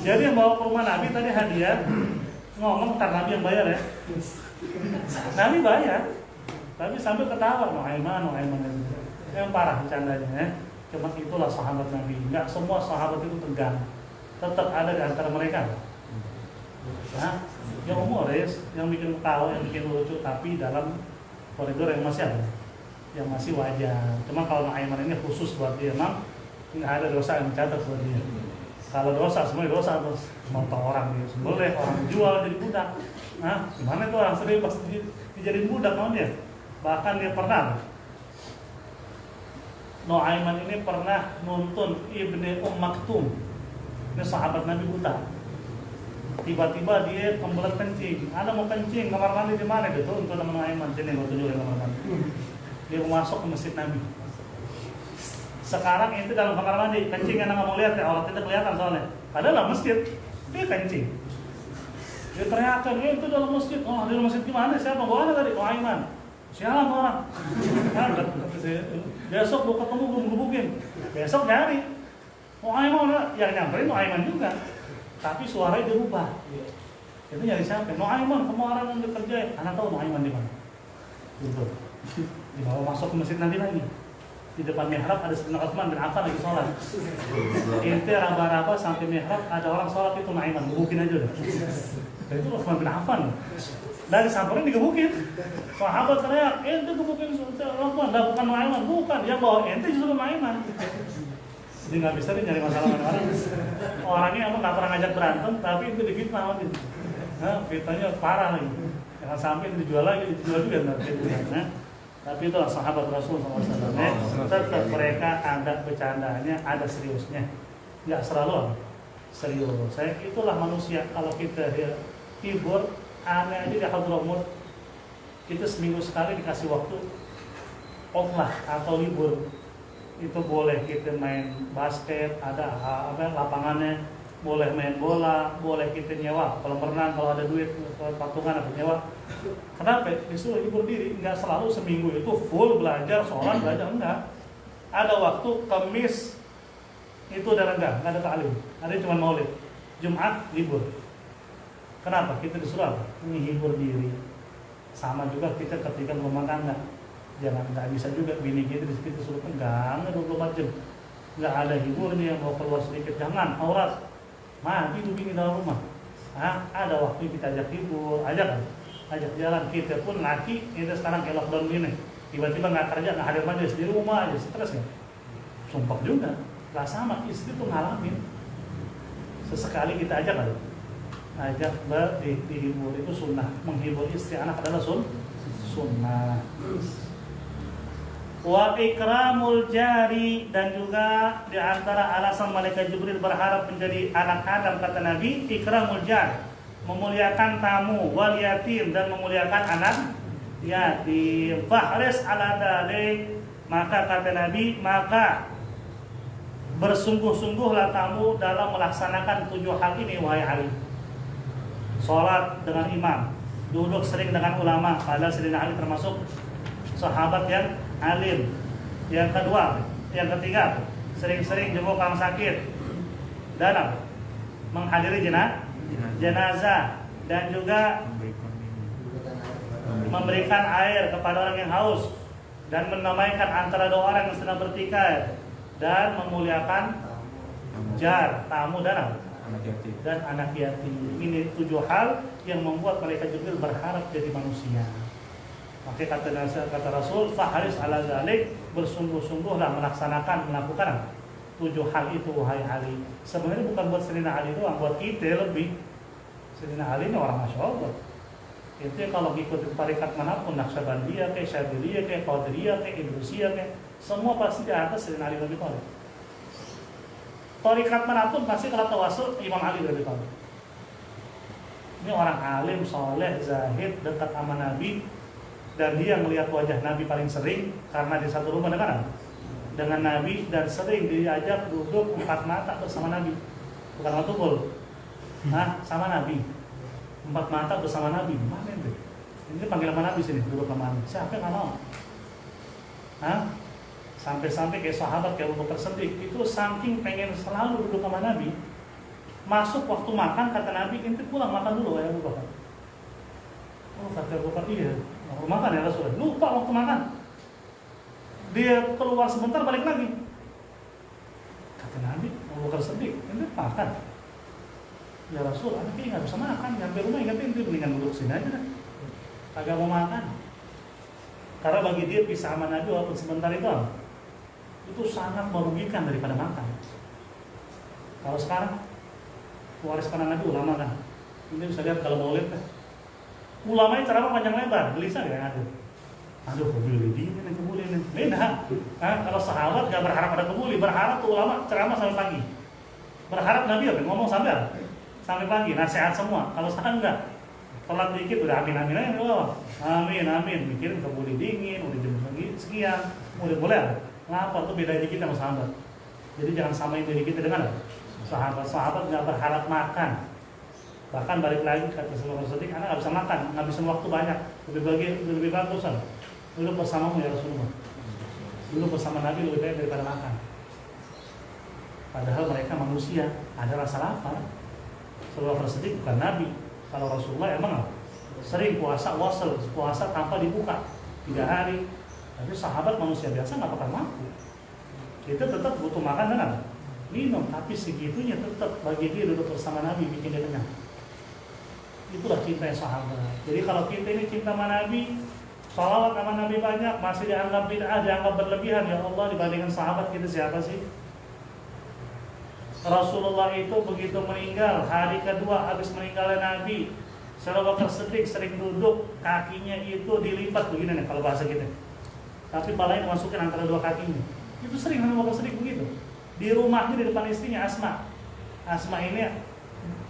Jadi yang bawa ke rumah Nabi tadi hadiah, ngomong ntar Nabi yang bayar ya. Nabi bayar, tapi sambil ketawa, Nuaiman. Yang parah bercandanya ya. Cuma itulah sahabat Nabi. Enggak semua sahabat itu tegang. Tetap ada di antara mereka. Yang humoris, yang bikin ketawa, yang bikin lucu, tapi dalam koridor yang masih ada, yang masih wajar. Cuma kalau Nuaiman ini khusus buat dia, memang nggak ada dosa yang dicatat buat dia. Kalau dosa, semuanya dosa terus motong orang dia, boleh orang jual jadi budak. Gimana itu orang sering pas dijadiin budak mau dia? Bahkan dia pernah. Nuaiman ini pernah nuntun Ibni Maktum. Ini sahabat Nabi buta. Tiba-tiba dia kebelet kencing. Ada mau kencing, kamar mandi di mana? Dia tuntun sama Nuaiman. Sini gua tunjukin kamar mandi. Dia mau masuk ke masjid Nabi. Sekarang itu dalam kamar mandi, kencing enak nggak mau lihat ya, aurat itu kelihatan soalnya. Padahal masjid, dia kencing. Dia teriakan, itu dalam masjid. Oh, dalam masjid gimana? Siapa? Bawa tadi? Nuaiman. Sialan orang. Besok gua ketemu gua gebukin. Besok nyari. Nuaiman yang nyamperin Nuaiman juga. Tapi suaranya dirubah. Itu nyari siapa? Nuaiman, kemarin yang dikerjain. Anak tahu Nuaiman di mana? Gitu. Dibawa masuk ke masjid Nabi lagi. Di depan mihrab ada Sayyidina Utsman bin Affan lagi sholat. Ente raba-raba sampai mihrab ada orang sholat itu Nuaiman, gebukin aja udah. Dan itu Utsman bin Affan. Dari samperin digebukin. Sahabat teriak, ente gebukin Utsman, dah bukan Nuaiman, bukan. Yang bawa ente justru Nuaiman. Jadi nggak bisa dia nyari masalah sama orang. Orangnya emang nggak pernah ngajak berantem, tapi itu difitnah sama dia. Fitnahnya parah lagi. Jangan sampai itu dijual lagi, dijual juga nanti. Tapi itu sahabat Rasul SAW. Tetap mereka ada bercandanya, ada seriusnya. Nggak selalu serius. Itulah manusia. Kalau kita hibur, aneh aja di Hadramut. Kita seminggu sekali dikasih waktu outlah atau libur. Itu boleh kita main basket, ada lapangannya, boleh main bola, boleh kita nyewa kolam renang kalau ada duit, patungan atau nyewa. Kenapa? Disuruh hibur diri, nggak selalu seminggu itu full belajar, sholat, belajar, enggak. Ada waktu Kamis itu udah nggak ada ta'lim, ada cuma maulid. Jumat libur. Kenapa? Kita disuruh apa? Menghibur diri. Sama juga kita ketika rumah tangga. Jangan, nggak bisa juga bini kita disuruh pegang 24 jam. Nggak ada hiburnya, mau keluar sedikit, jangan, aurat. Mati tuh bini dalam rumah. Ada waktu kita ajak hibur, ajak jalan. Kita pun laki, kita sekarang kayak lockdown gini. tiba-tiba nggak kerja, nggak hadir majelis, di rumah aja stres ya. Sumpah juga, nggak sama, istri tuh ngalamin. Sesekali kita ajak kali, ajak dihibur, itu sunnah. Menghibur istri anak adalah sunnah. Wa ikramul jari, dan juga diantara alasan malaikat Jibril berharap menjadi anak Adam, kata Nabi, ikramul jari, memuliakan tamu, wal yatim, dan memuliakan anak yatim. Fahris ala dalik, maka kata Nabi, maka bersungguh-sungguhlah kamu dalam melaksanakan 7 hal ini, wahai Ali. Sholat dengan imam, duduk sering dengan ulama, padahal Sayyidina Ali termasuk sahabat yang alim. Yang kedua, yang ketiga, sering-sering jenguk orang sakit, dan menghadiri jenazah, dan juga memberikan air kepada orang yang haus, dan menamaikan antara 2 orang yang sedang bertikai, dan memuliakan tamu dan anak yatim. Ini 7 hal yang membuat malaikat Jibril berharap jadi manusia. Maka kata Rasul, fahris ala zalik, bersungguh-sungguhlah melakukan 7 hal itu, wahai Ali. Sebenarnya bukan buat Sayyidina Ali doang, buat kita lebih. Sayyidina Ali ini orang Masya Allah. Itu kalau ngikutin tarikat manapun, Naqsyabandiyah, kayak Syadziliyah, kayak Qadiriyah, kayak Idrusiyah, kayak semua pasti di atas Sayyidina Ali bin Abi Thalib. Tarikat manapun pasti kalau tawasul Imam Ali bin Abi Thalib. Ini orang alim, soleh, zahid, dekat sama Nabi, dan dia melihat wajah Nabi paling sering karena di satu rumah dengan Nabi, dan sering diajak duduk 4 mata bersama Nabi, bukan matubul, sama Nabi. 4 mata bersama Nabi. Mana itu? Ini panggil nama Nabi sini, duduk sama Nabi. Siapa yang nggak mau? Sampai-sampai kayak sahabat kayak Abu Bakar Siddiq itu saking pengen selalu duduk sama Nabi, masuk waktu makan kata Nabi, "Inti pulang makan dulu ya Abu Bakar." Oh kata Abu Bakar, iya, mau makan ya Rasulullah. Lupa waktu makan. Dia keluar sebentar balik lagi. Kata Nabi, Abu Bakar Siddiq, "Inti makan." Ya Rasul, anak ini nggak bisa makan, nyampe rumah ingetin dia mendingan duduk sini aja, kagak mau makan. Karena bagi dia pisah sama Nabi walaupun sebentar itu sangat merugikan daripada makan. Kalau sekarang waris kanan Nabi ulama kan, ini bisa lihat kalau mau lihat kan, ulama yang ceramah panjang lebar, gelisah ya ada. Aduh, kebuli dingin, kebuli ini beda. Kalau sahabat nggak berharap ada kebuli, berharap tuh ulama ceramah sampai pagi. Berharap Nabi ngomong sampai pagi, nasihat semua. Kalau sekarang enggak, telat dikit udah amin aja amin, mikirin kebuli dingin, udah jam sekian, udah boleh. Ngapa tuh bedanya kita sama sahabat? Jadi jangan samain diri kita dengan sahabat nggak berharap makan. Bahkan balik lagi kata Rasulullah SAW, anak nggak bisa makan, ngabisin waktu banyak, lebih bagusan duduk bersamamu ya Rasulullah. Duduk bersama Nabi lebih baik daripada makan. Padahal mereka manusia, ada rasa lapar. Rasulullah SAW bukan Nabi. Kalau Rasulullah emang sering puasa tanpa dibuka 3 hari. Tapi sahabat manusia biasa nggak bakal mampu. Kita tetap butuh makan dan minum, tapi segitunya tetap bagi dia duduk bersama Nabi bikin dia kenyang. Itulah cinta yang sahabat. Jadi kalau kita ini cinta sama Nabi, salawat sama Nabi banyak, masih dianggap bid'ah, dianggap berlebihan. Ya Allah, dibandingkan sahabat kita siapa sih? Rasulullah itu begitu meninggal, hari kedua habis meninggalnya Nabi, Abu Bakar Siddiq sering duduk, kakinya itu dilipat begini nih kalau bahasa kita. Tapi palanya dimasukin antara 2 kakinya. Itu sering Abu Bakar Siddiq begitu. Di rumahnya di depan istrinya Asma. Asma ini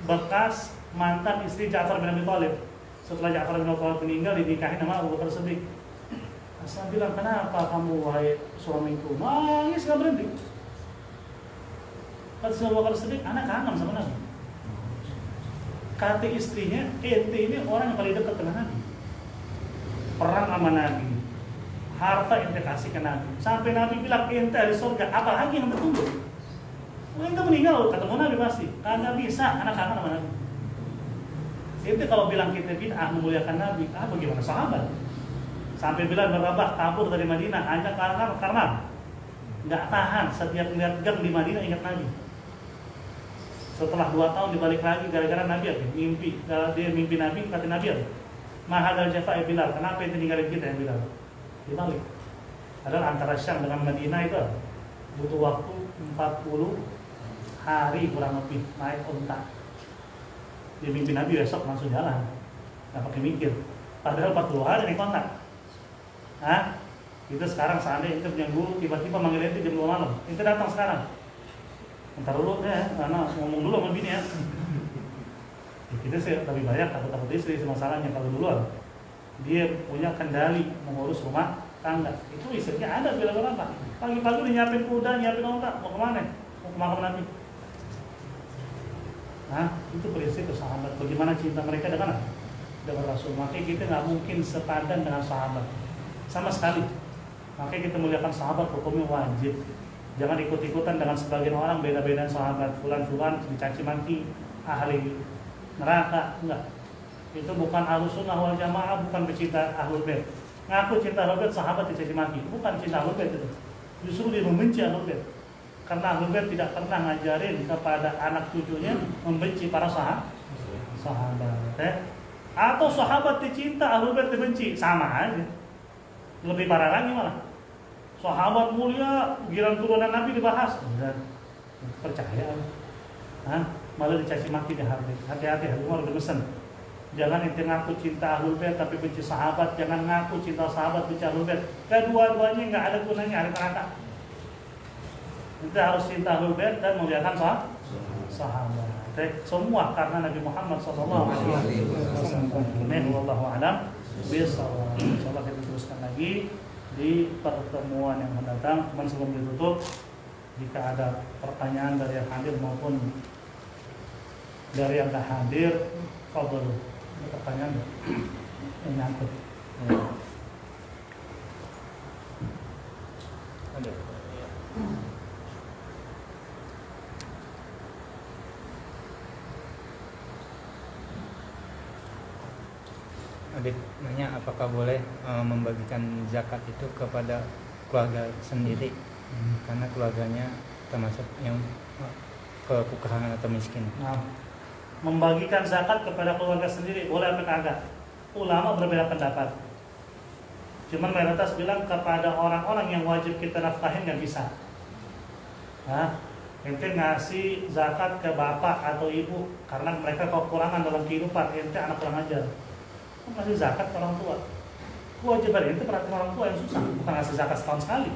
bekas mantan istri Ja'far bin Abi Thalib. Setelah Ja'far bin Abi Thalib meninggal, dinikahin sama Abu Bakar Siddiq. Asma bilang, "Kenapa kamu wahai suamiku?" Nangis nggak berhenti. Kata Abu Bakar Siddiq, "Anak kangen sama Nabi." Kata istrinya, "Ente ini orang yang paling dekat dengan Nabi. Perang sama Nabi, harta ente kasih ke Nabi. Sampai Nabi bilang ente ada surga, apalagi yang tertunggu? Ente meninggal ketemu Nabi pasti. Kagak bisa, anak kangen sama Nabi." Ente kalau bilang kita bid'ah memuliakan Nabi, bagaimana sahabat? Sampai bilang berabah kabur dari Madinah hanya karena nggak tahan setiap melihat gang di Madinah ingat Nabi. Setelah 2 tahun dibalik lagi gara-gara Nabi mimpi. Dia mimpi Nabi, kata Nabi, "Mahadal jafa ya Bilal, kenapa ente ninggalin kita ya Bilal?" dibalik. Padahal antara Syam dengan Madinah itu butuh waktu 40 hari kurang lebih naik unta. Dia mimpi Nabi besok langsung jalan, nggak pakai mikir. Padahal 40 hari naik unta. Hah? Itu sekarang seandainya itu punya guru tiba-tiba manggil itu jam 2 malam, itu datang sekarang. Ntar dulu deh, karena ngomong dulu sama bini ya. Kita sih lebih banyak takut istri masalahnya. Kalau duluan dia punya kendali mengurus rumah tangga, itu istrinya ada bila-bila apa. Pagi-pagi udah nyiapin kuda, nyiapin onta, mau kemana? Mau ke makam Nabi. Nah, itu prinsip sahabat. Bagaimana cinta mereka dengan Rasul. Makanya kita nggak mungkin sepadan dengan sahabat sama sekali. Makanya kita muliakan sahabat, hukumnya wajib. Jangan ikut-ikutan dengan sebagian orang beda-beda sahabat. Fulan-fulan dicaci maki ahli neraka, enggak. Itu bukan ahlus sunnah wal jamaah, bukan pecinta ahlul bait. Ngaku cinta ahlul bait, sahabat dicaci maki, bukan cinta ahlul bait itu. Justru dia membenci ahlul bait. Karena ahlul bait tidak pernah ngajarin kepada anak cucunya membenci para sahabat. Atau sahabat dicinta, ahlul bait dibenci, sama aja. Lebih parah lagi malah. Sahabat mulia, giliran turunan Nabi dibahas, udah percaya. Malah dicaci maki di hati. Hati-hati, harus berpesan. Jangan ente ngaku cinta ahlul bait tapi benci sahabat. Jangan ngaku cinta sahabat benci ahlul bait. Kedua-duanya nggak ada gunanya, ada neraka. Kita harus cinta ahlul bait dan muliakan sahabat. Semua karena Nabi Muhammad SAW. Wallahu a'lam bishawab. Insyaallah kita teruskan lagi di pertemuan yang mendatang. Cuman sebelum ditutup, jika ada pertanyaan dari yang hadir maupun dari yang tak hadir, fadhlu. Ada pertanyaan yang nyangkut. Ada. Adik nanya apakah boleh membagikan zakat itu kepada keluarga sendiri karena keluarganya termasuk yang kekurangan atau miskin. Nah, membagikan zakat kepada keluarga sendiri boleh apa kagak? Ulama berbeda pendapat. Cuman mayoritas bilang kepada orang-orang yang wajib kita nafkahin nggak bisa. Ente ngasih zakat ke bapak atau ibu karena mereka kekurangan dalam kehidupan, ente anak kurang ajar. Ngasih zakat ke orang tua. Kewajiban ente perhatian orang tua yang susah, bukan ngasih zakat setahun sekali.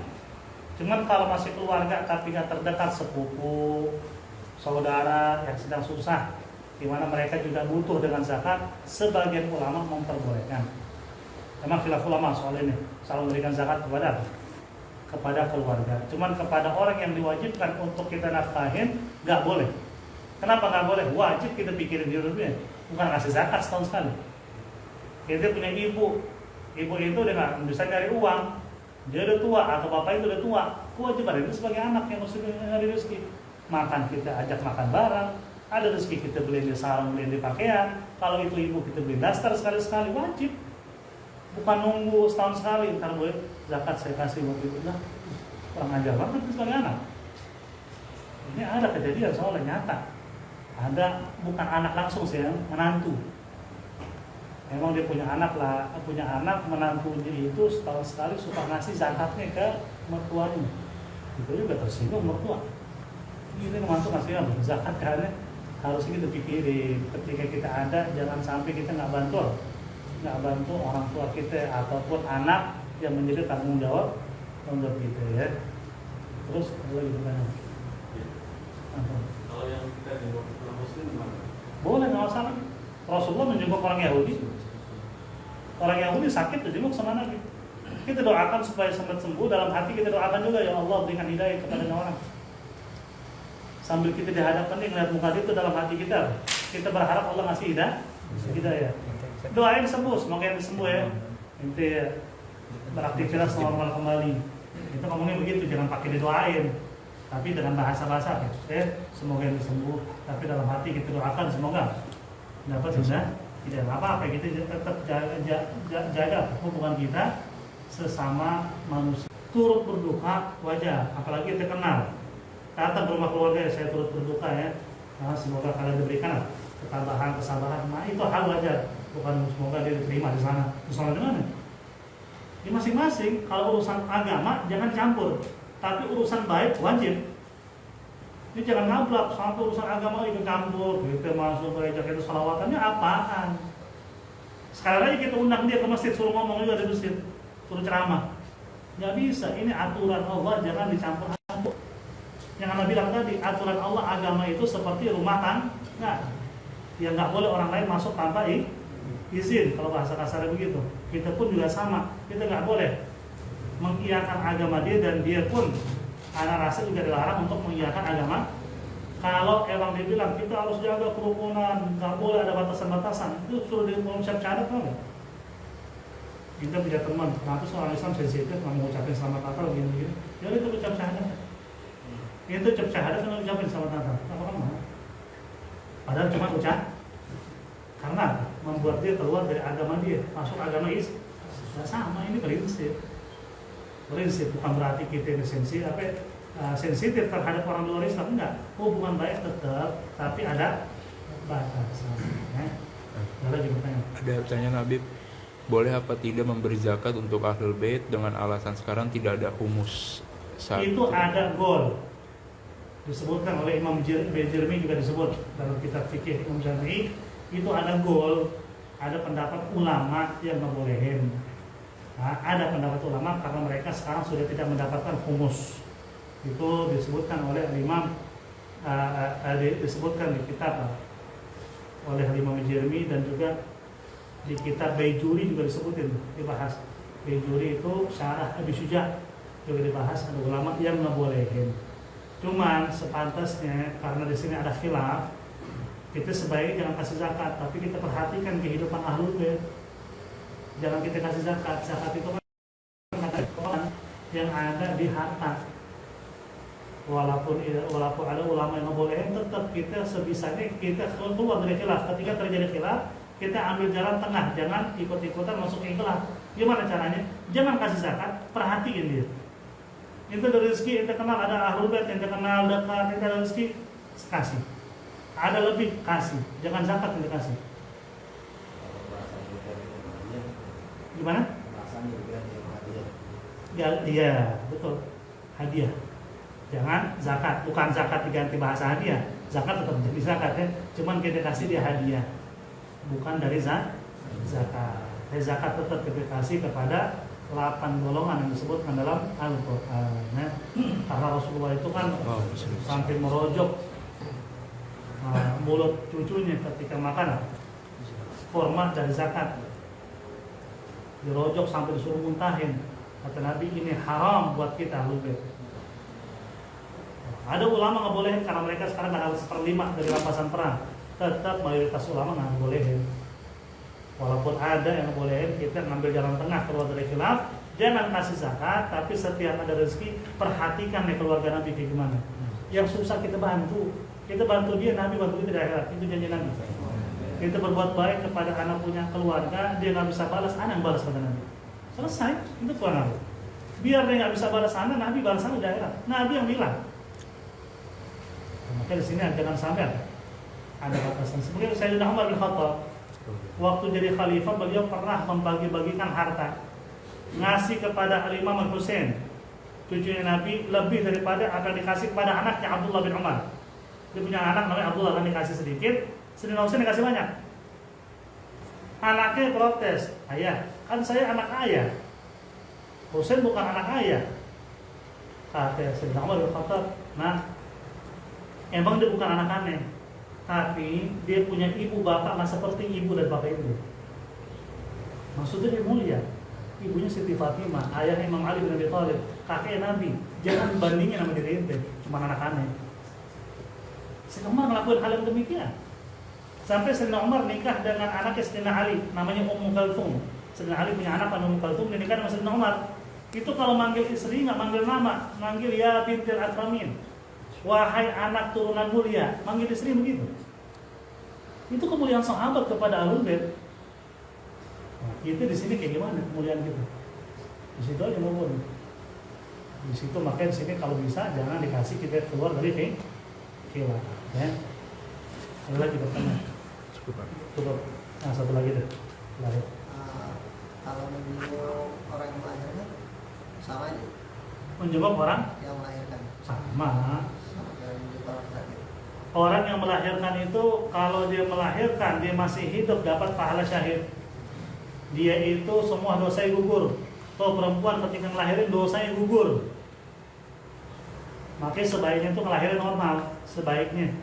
Cuman kalau masih keluarga tapi nggak terdekat, sepupu, saudara yang sedang susah, di mana mereka juga butuh dengan zakat, sebagian ulama memperbolehkan. Memang khilaf ulama soal ini, selalu memberikan zakat kepada keluarga. Cuman kepada orang yang diwajibkan untuk kita nafkahin nggak boleh. Kenapa nggak boleh? Wajib kita pikirin hidupnya, bukan ngasih zakat setahun sekali. Kita punya ibu itu udah nggak bisa nyari uang, dia udah tua atau bapak itu udah tua, kewajiban itu sebagai anak yang mesti nyari rezeki. Makan kita ajak makan bareng, ada rezeki kita beliin di sarung, beliin di pakaian. Kalau itu ibu kita beliin daster sekali-sekali, wajib. Bukan nunggu setahun sekali, ntar boleh zakat saya kasih buat ibu. Nah, kurang ajar banget sebagai anak. Ini ada kejadian soalnya nyata. Ada bukan anak langsung sih, menantu. Memang dia punya anak menantunya itu setahun sekali suka ngasih zakatnya ke mertuanya. Itu juga tersinggung mertua. Ini menantu ngasih zakat karena harusnya kita pikirin ketika kita ada, jangan sampai kita nggak bantu orang tua kita ataupun anak yang menjadi tanggung jawab kita ya. Terus ada lagi gimana? Kalau yang kita jenguk orang muslim gimana? Boleh, nggak masalah. Rasulullah menjenguk orang Yahudi. Orang Yahudi sakit dijenguk sama Nabi. Kita doakan supaya sembuh, dalam hati kita doakan juga, ya Allah berikan hidayah kepada orang. Sambil kita dihadapkan nih ngeliat muka itu dalam hati kita berharap Allah ngasih hidayah. Doain sembuh, semoga yang sembuh ya. Inti beraktivitas normal kembali. Itu ngomongnya begitu, jangan pakai didoain, tapi dengan bahasa-bahasa semoga yang sembuh. Tapi dalam hati kita doakan semoga dapat tidak apa-apa, kita tetap jaga hubungan kita sesama manusia. Turut berduka wajar, apalagi kita kenal. Datang ke rumah keluarga, saya turut berduka ya. Nah, semoga kalian diberikan ketabahan, kesabaran. Nah, itu hal wajar. Bukan semoga dia diterima di sana. Di sana di mana? Di masing-masing, kalau urusan agama jangan campur, tapi urusan baik wajib. Ini jangan ngablak, sampai urusan agama itu campur, kita masuk gereja itu salawatannya apaan? Sekarang aja kita undang dia ke masjid, suruh ngomong juga di masjid, suruh ceramah. Nggak bisa, ini aturan Allah, jangan dicampur-campur. Yang Anda bilang tadi, aturan Allah agama itu seperti rumah tangga. Yang nggak boleh orang lain masuk tanpa izin, kalau bahasa kasarnya begitu. Kita pun juga sama, kita nggak boleh mengiyakan agama dia, dan dia pun anak rasa juga dilarang untuk mengiyakan agama. Kalau emang dibilang kita harus jaga kerukunan, nggak boleh ada batasan-batasan, itu suruh di kolom syahadat kan? Kita punya teman, kenapa seorang Islam sensitif nggak mau ucapin selamat Natal gini-gini? Ya itu ucap syahadat. Itu ucap syahadat kan ucapin selamat Natal. Apa kan? Padahal cuma ucap, karena membuat dia keluar dari agama dia, masuk agama Islam. Nah, sama, ini prinsip, bukan berarti kita sensitif terhadap orang luar Islam, enggak. Hubungan baik tetap, tapi ada batasan. Ada pertanyaan Habib, boleh apa tidak memberi zakat untuk Ahlul Bait dengan alasan sekarang tidak ada humus? Itu ada gol, disebutkan oleh Imam Bejirmi, juga disebut dalam kitab fikih Imam Syafi'i. Itu ada gol, ada pendapat ulama yang ngebolehin. Nah, ada pendapat ulama karena mereka sekarang sudah tidak mendapatkan humus. Itu disebutkan oleh Imam disebutkan di kitab oleh Imam Jermi, dan juga di kitab Baijuri juga disebutin, dibahas. Baijuri itu syarah Abi Syuja, juga dibahas, ada ulama yang ngebolehin. Cuman sepantasnya karena di sini ada khilaf, kita sebaiknya jangan kasih zakat, tapi kita perhatikan kehidupan Ahlul Bait. Jangan kita kasih zakat. Zakat itu kan yang ada di harta. Walaupun ada ulama yang ngebolehin, tetap kita sebisanya kita keluar dari khilaf. Ketika terjadi khilaf, kita ambil jalan tengah, jangan ikut-ikutan masuk ke khilaf. Gimana caranya? Jangan kasih zakat, perhatiin dia. Itu dari rezeki, kita kenal ada Ahlul Bait, kita kenal dekat, kita ada rezeki, kasih. Ada lebih, kasih. Jangan zakat yang dikasih. Gimana? Ya, iya, betul. Hadiah. Jangan zakat, bukan zakat diganti bahasa hadiah. Zakat tetap jadi zakat ya. Cuman kita kasih dia hadiah. Bukan dari zakat. Zakat tetap kita kasih kepada 8 golongan yang disebutkan dalam Al-Qur'an. Karena Rasulullah itu kan sampai merojok mulut cucunya ketika makan kurma dari zakat. Dirojok sampai disuruh muntahin. Kata Nabi, ini haram buat kita Ahlul Bait. Ada ulama nggak bolehin karena mereka sekarang nggak dapat 1/5 dari rampasan perang. Tetap mayoritas ulama nggak bolehin. Walaupun ada yang bolehin, kita ngambil jalan tengah keluar dari khilaf. Jangan kasih zakat, tapi setiap ada rezeki perhatikan nih keluarga Nabi kayak gimana. Yang susah kita bantu dia, Nabi bantu kita di akhirat. Itu janji Nabi. Kita berbuat baik kepada anak punya keluarga, dia nggak bisa balas, anak yang balas pada Nabi. Selesai, itu Quran Nabi. Biar dia nggak bisa balas anak, Nabi balas anak di akhirat. Nabi yang bilang. Maka di sini jangan sampai ada batasan. Sebenarnya Sayyidina Umar bin Khattab waktu jadi khalifah, beliau pernah membagi-bagikan harta, ngasih kepada Al-Imam Al-Husain, cucunya Nabi, lebih daripada apa yang dikasih kepada anaknya Abdullah bin Umar. Dia punya anak namanya Abdullah, kan dikasih sedikit, Sayyidina Husain dikasih banyak. Anaknya protes, ayah, kan saya anak ayah, Husain bukan anak ayah. Kata Sayyidina Umar bin Khattab, nah, emang dia bukan anak aneh, tapi dia punya ibu bapak nggak seperti ibu dan bapak itu. Maksudnya dia mulia. Ibunya Siti Fatimah, ayah Imam Ali bin Abi Thalib, kakek Nabi. Jangan bandingin sama diri ente, cuma anak aneh. Sayyidina Umar ngelakuin hal yang demikian. Sampai Sayyidina Umar nikah dengan anaknya Sayyidina Ali, namanya Ummu Kalthum. Sayyidina Ali punya anak Ummu Kalthum, dia nikah dengan Sayyidina Umar. Itu kalau manggil istri nggak manggil nama, manggil ya bintil akramin. Wahai anak turunan mulia, manggil istri begitu. Itu kemuliaan sahabat kepada Ahlul Bait. Nah, itu di sini kayak gimana kemuliaan kita? Di situ aja mau. Di situ makanya di sini kalau bisa jangan dikasih kita keluar dari khilaf. Ya. Ada lagi pertanyaan? Cukup. Cukup. Nah, satu lagi deh. Kalau menjenguk orang yang melahirkan sama aja Menjenguk orang yang melahirkan sama. sama dengan menjenguk orang sakit. Orang yang melahirkan itu kalau dia melahirkan dia masih hidup dapat pahala syahid. Dia itu semua dosanya gugur. Kalau perempuan ketika ngelahirin dosanya gugur. Makanya sebaiknya itu ngelahirin normal, sebaiknya.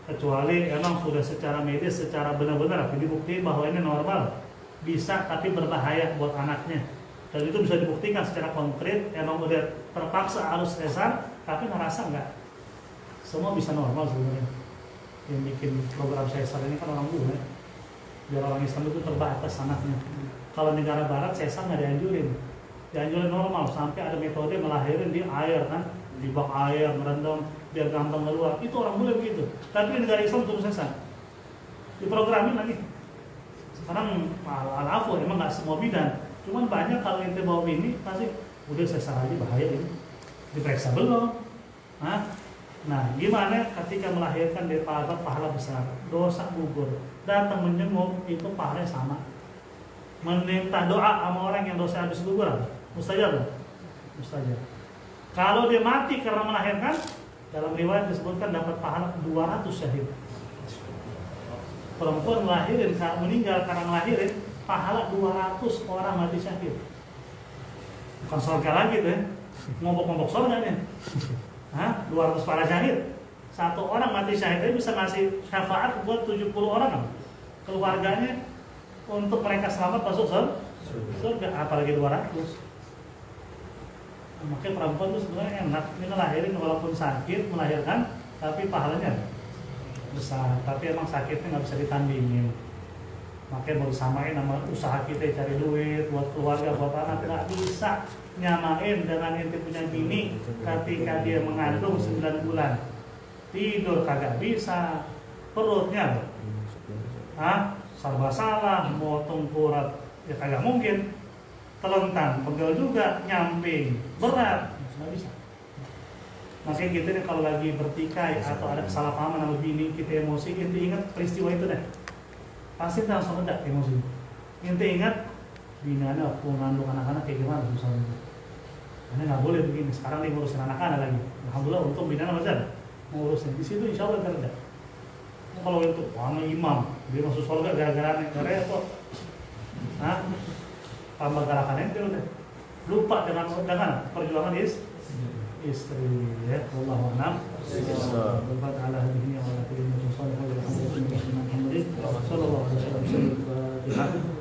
Kecuali emang sudah secara medis, secara benar-benar dibuktikan bahwa ini normal, bisa tapi berbahaya buat anaknya. Dan itu bisa dibuktikan secara konkret, emang udah terpaksa harus sesar, tapi ngerasa enggak. Semua bisa normal sebenarnya. Yang bikin program sesar ini kan orang bule. Biar orang Islam itu terbatas anaknya. Kalau negara barat sesar nggak dianjurin. Dianjurin normal, sampai ada metode melahirin di air kan. Di bak air, merendam, biar gampang keluar. Itu orang boleh begitu. Tapi negara Islam suruh sesar. Diprogramin lagi. Sekarang al-afu emang nggak semua bidan. Cuman banyak kalau ente bawa ini pasti udah sesar aja bahaya ini. Diperiksa belum? Nah, gimana ketika melahirkan dia pahala besar, dosa gugur, datang menjenguk itu pahalanya sama. Meminta doa sama orang yang dosa habis gugur, mustajab. Mustajab. Kalau dia mati karena melahirkan, dalam riwayat disebutkan dapat pahala 200 syahid. Perempuan melahirin, meninggal karena melahirin, pahala 200 orang mati syahid. Bukan surga lagi tuh ya, ngompok-ngompok surga nih. 200 para syahid. Satu orang mati syahid itu bisa ngasih syafaat buat 70 orang keluarganya untuk mereka selamat masuk surga, apalagi 200. Makanya perempuan itu sebenarnya enak, ini ngelahirin walaupun sakit melahirkan, tapi pahalanya besar. Tapi emang sakitnya nggak bisa ditandingin. Makanya baru samain sama usaha kita cari duit buat keluarga, buat anak, nggak bisa nyamain dengan ente punya bini ketika dia mengandung 9 bulan. Tidur kagak bisa, perutnya serba salah, mau tengkurap ya kagak mungkin. Telentang, pegel juga, nyamping, berat, nggak bisa. Makanya kita nih kalau lagi bertikai atau ada kesalahpahaman sama bini, kita emosi, inti ingat peristiwa itu deh. Pasti langsung reda emosi. Inti ingat, bini ada waktu ngandung anak-anak kayak gimana susahnya. Karena nggak boleh begini. Sekarang dia ngurusin anak-anak lagi. Alhamdulillah untung bini anak masih ada ngurusin. Di situ insya Allah reda. Kalau itu sama imam, dia masuk surga gara-gara nih, repot. Tambah galakan ente udah lupa dengan perjuangan istri ya. Wallahu a'lam. Berkat ala hadhihi wa ala kulli musallim wa Muhammadin sallallahu alaihi wasallam.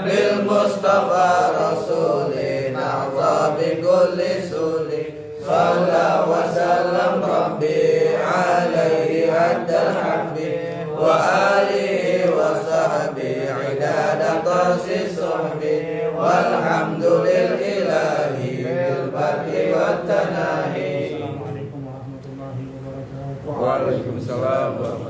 للمصطفى رسولنا وبكل سولي صلى وسلم ربي عليه عد الحب وآله وصحبه عداد قاس الصحب والحمد للإله بالبدء والتناهي. Assalamualaikum warahmatullahi wabarakatuh. Waalaikumsalam.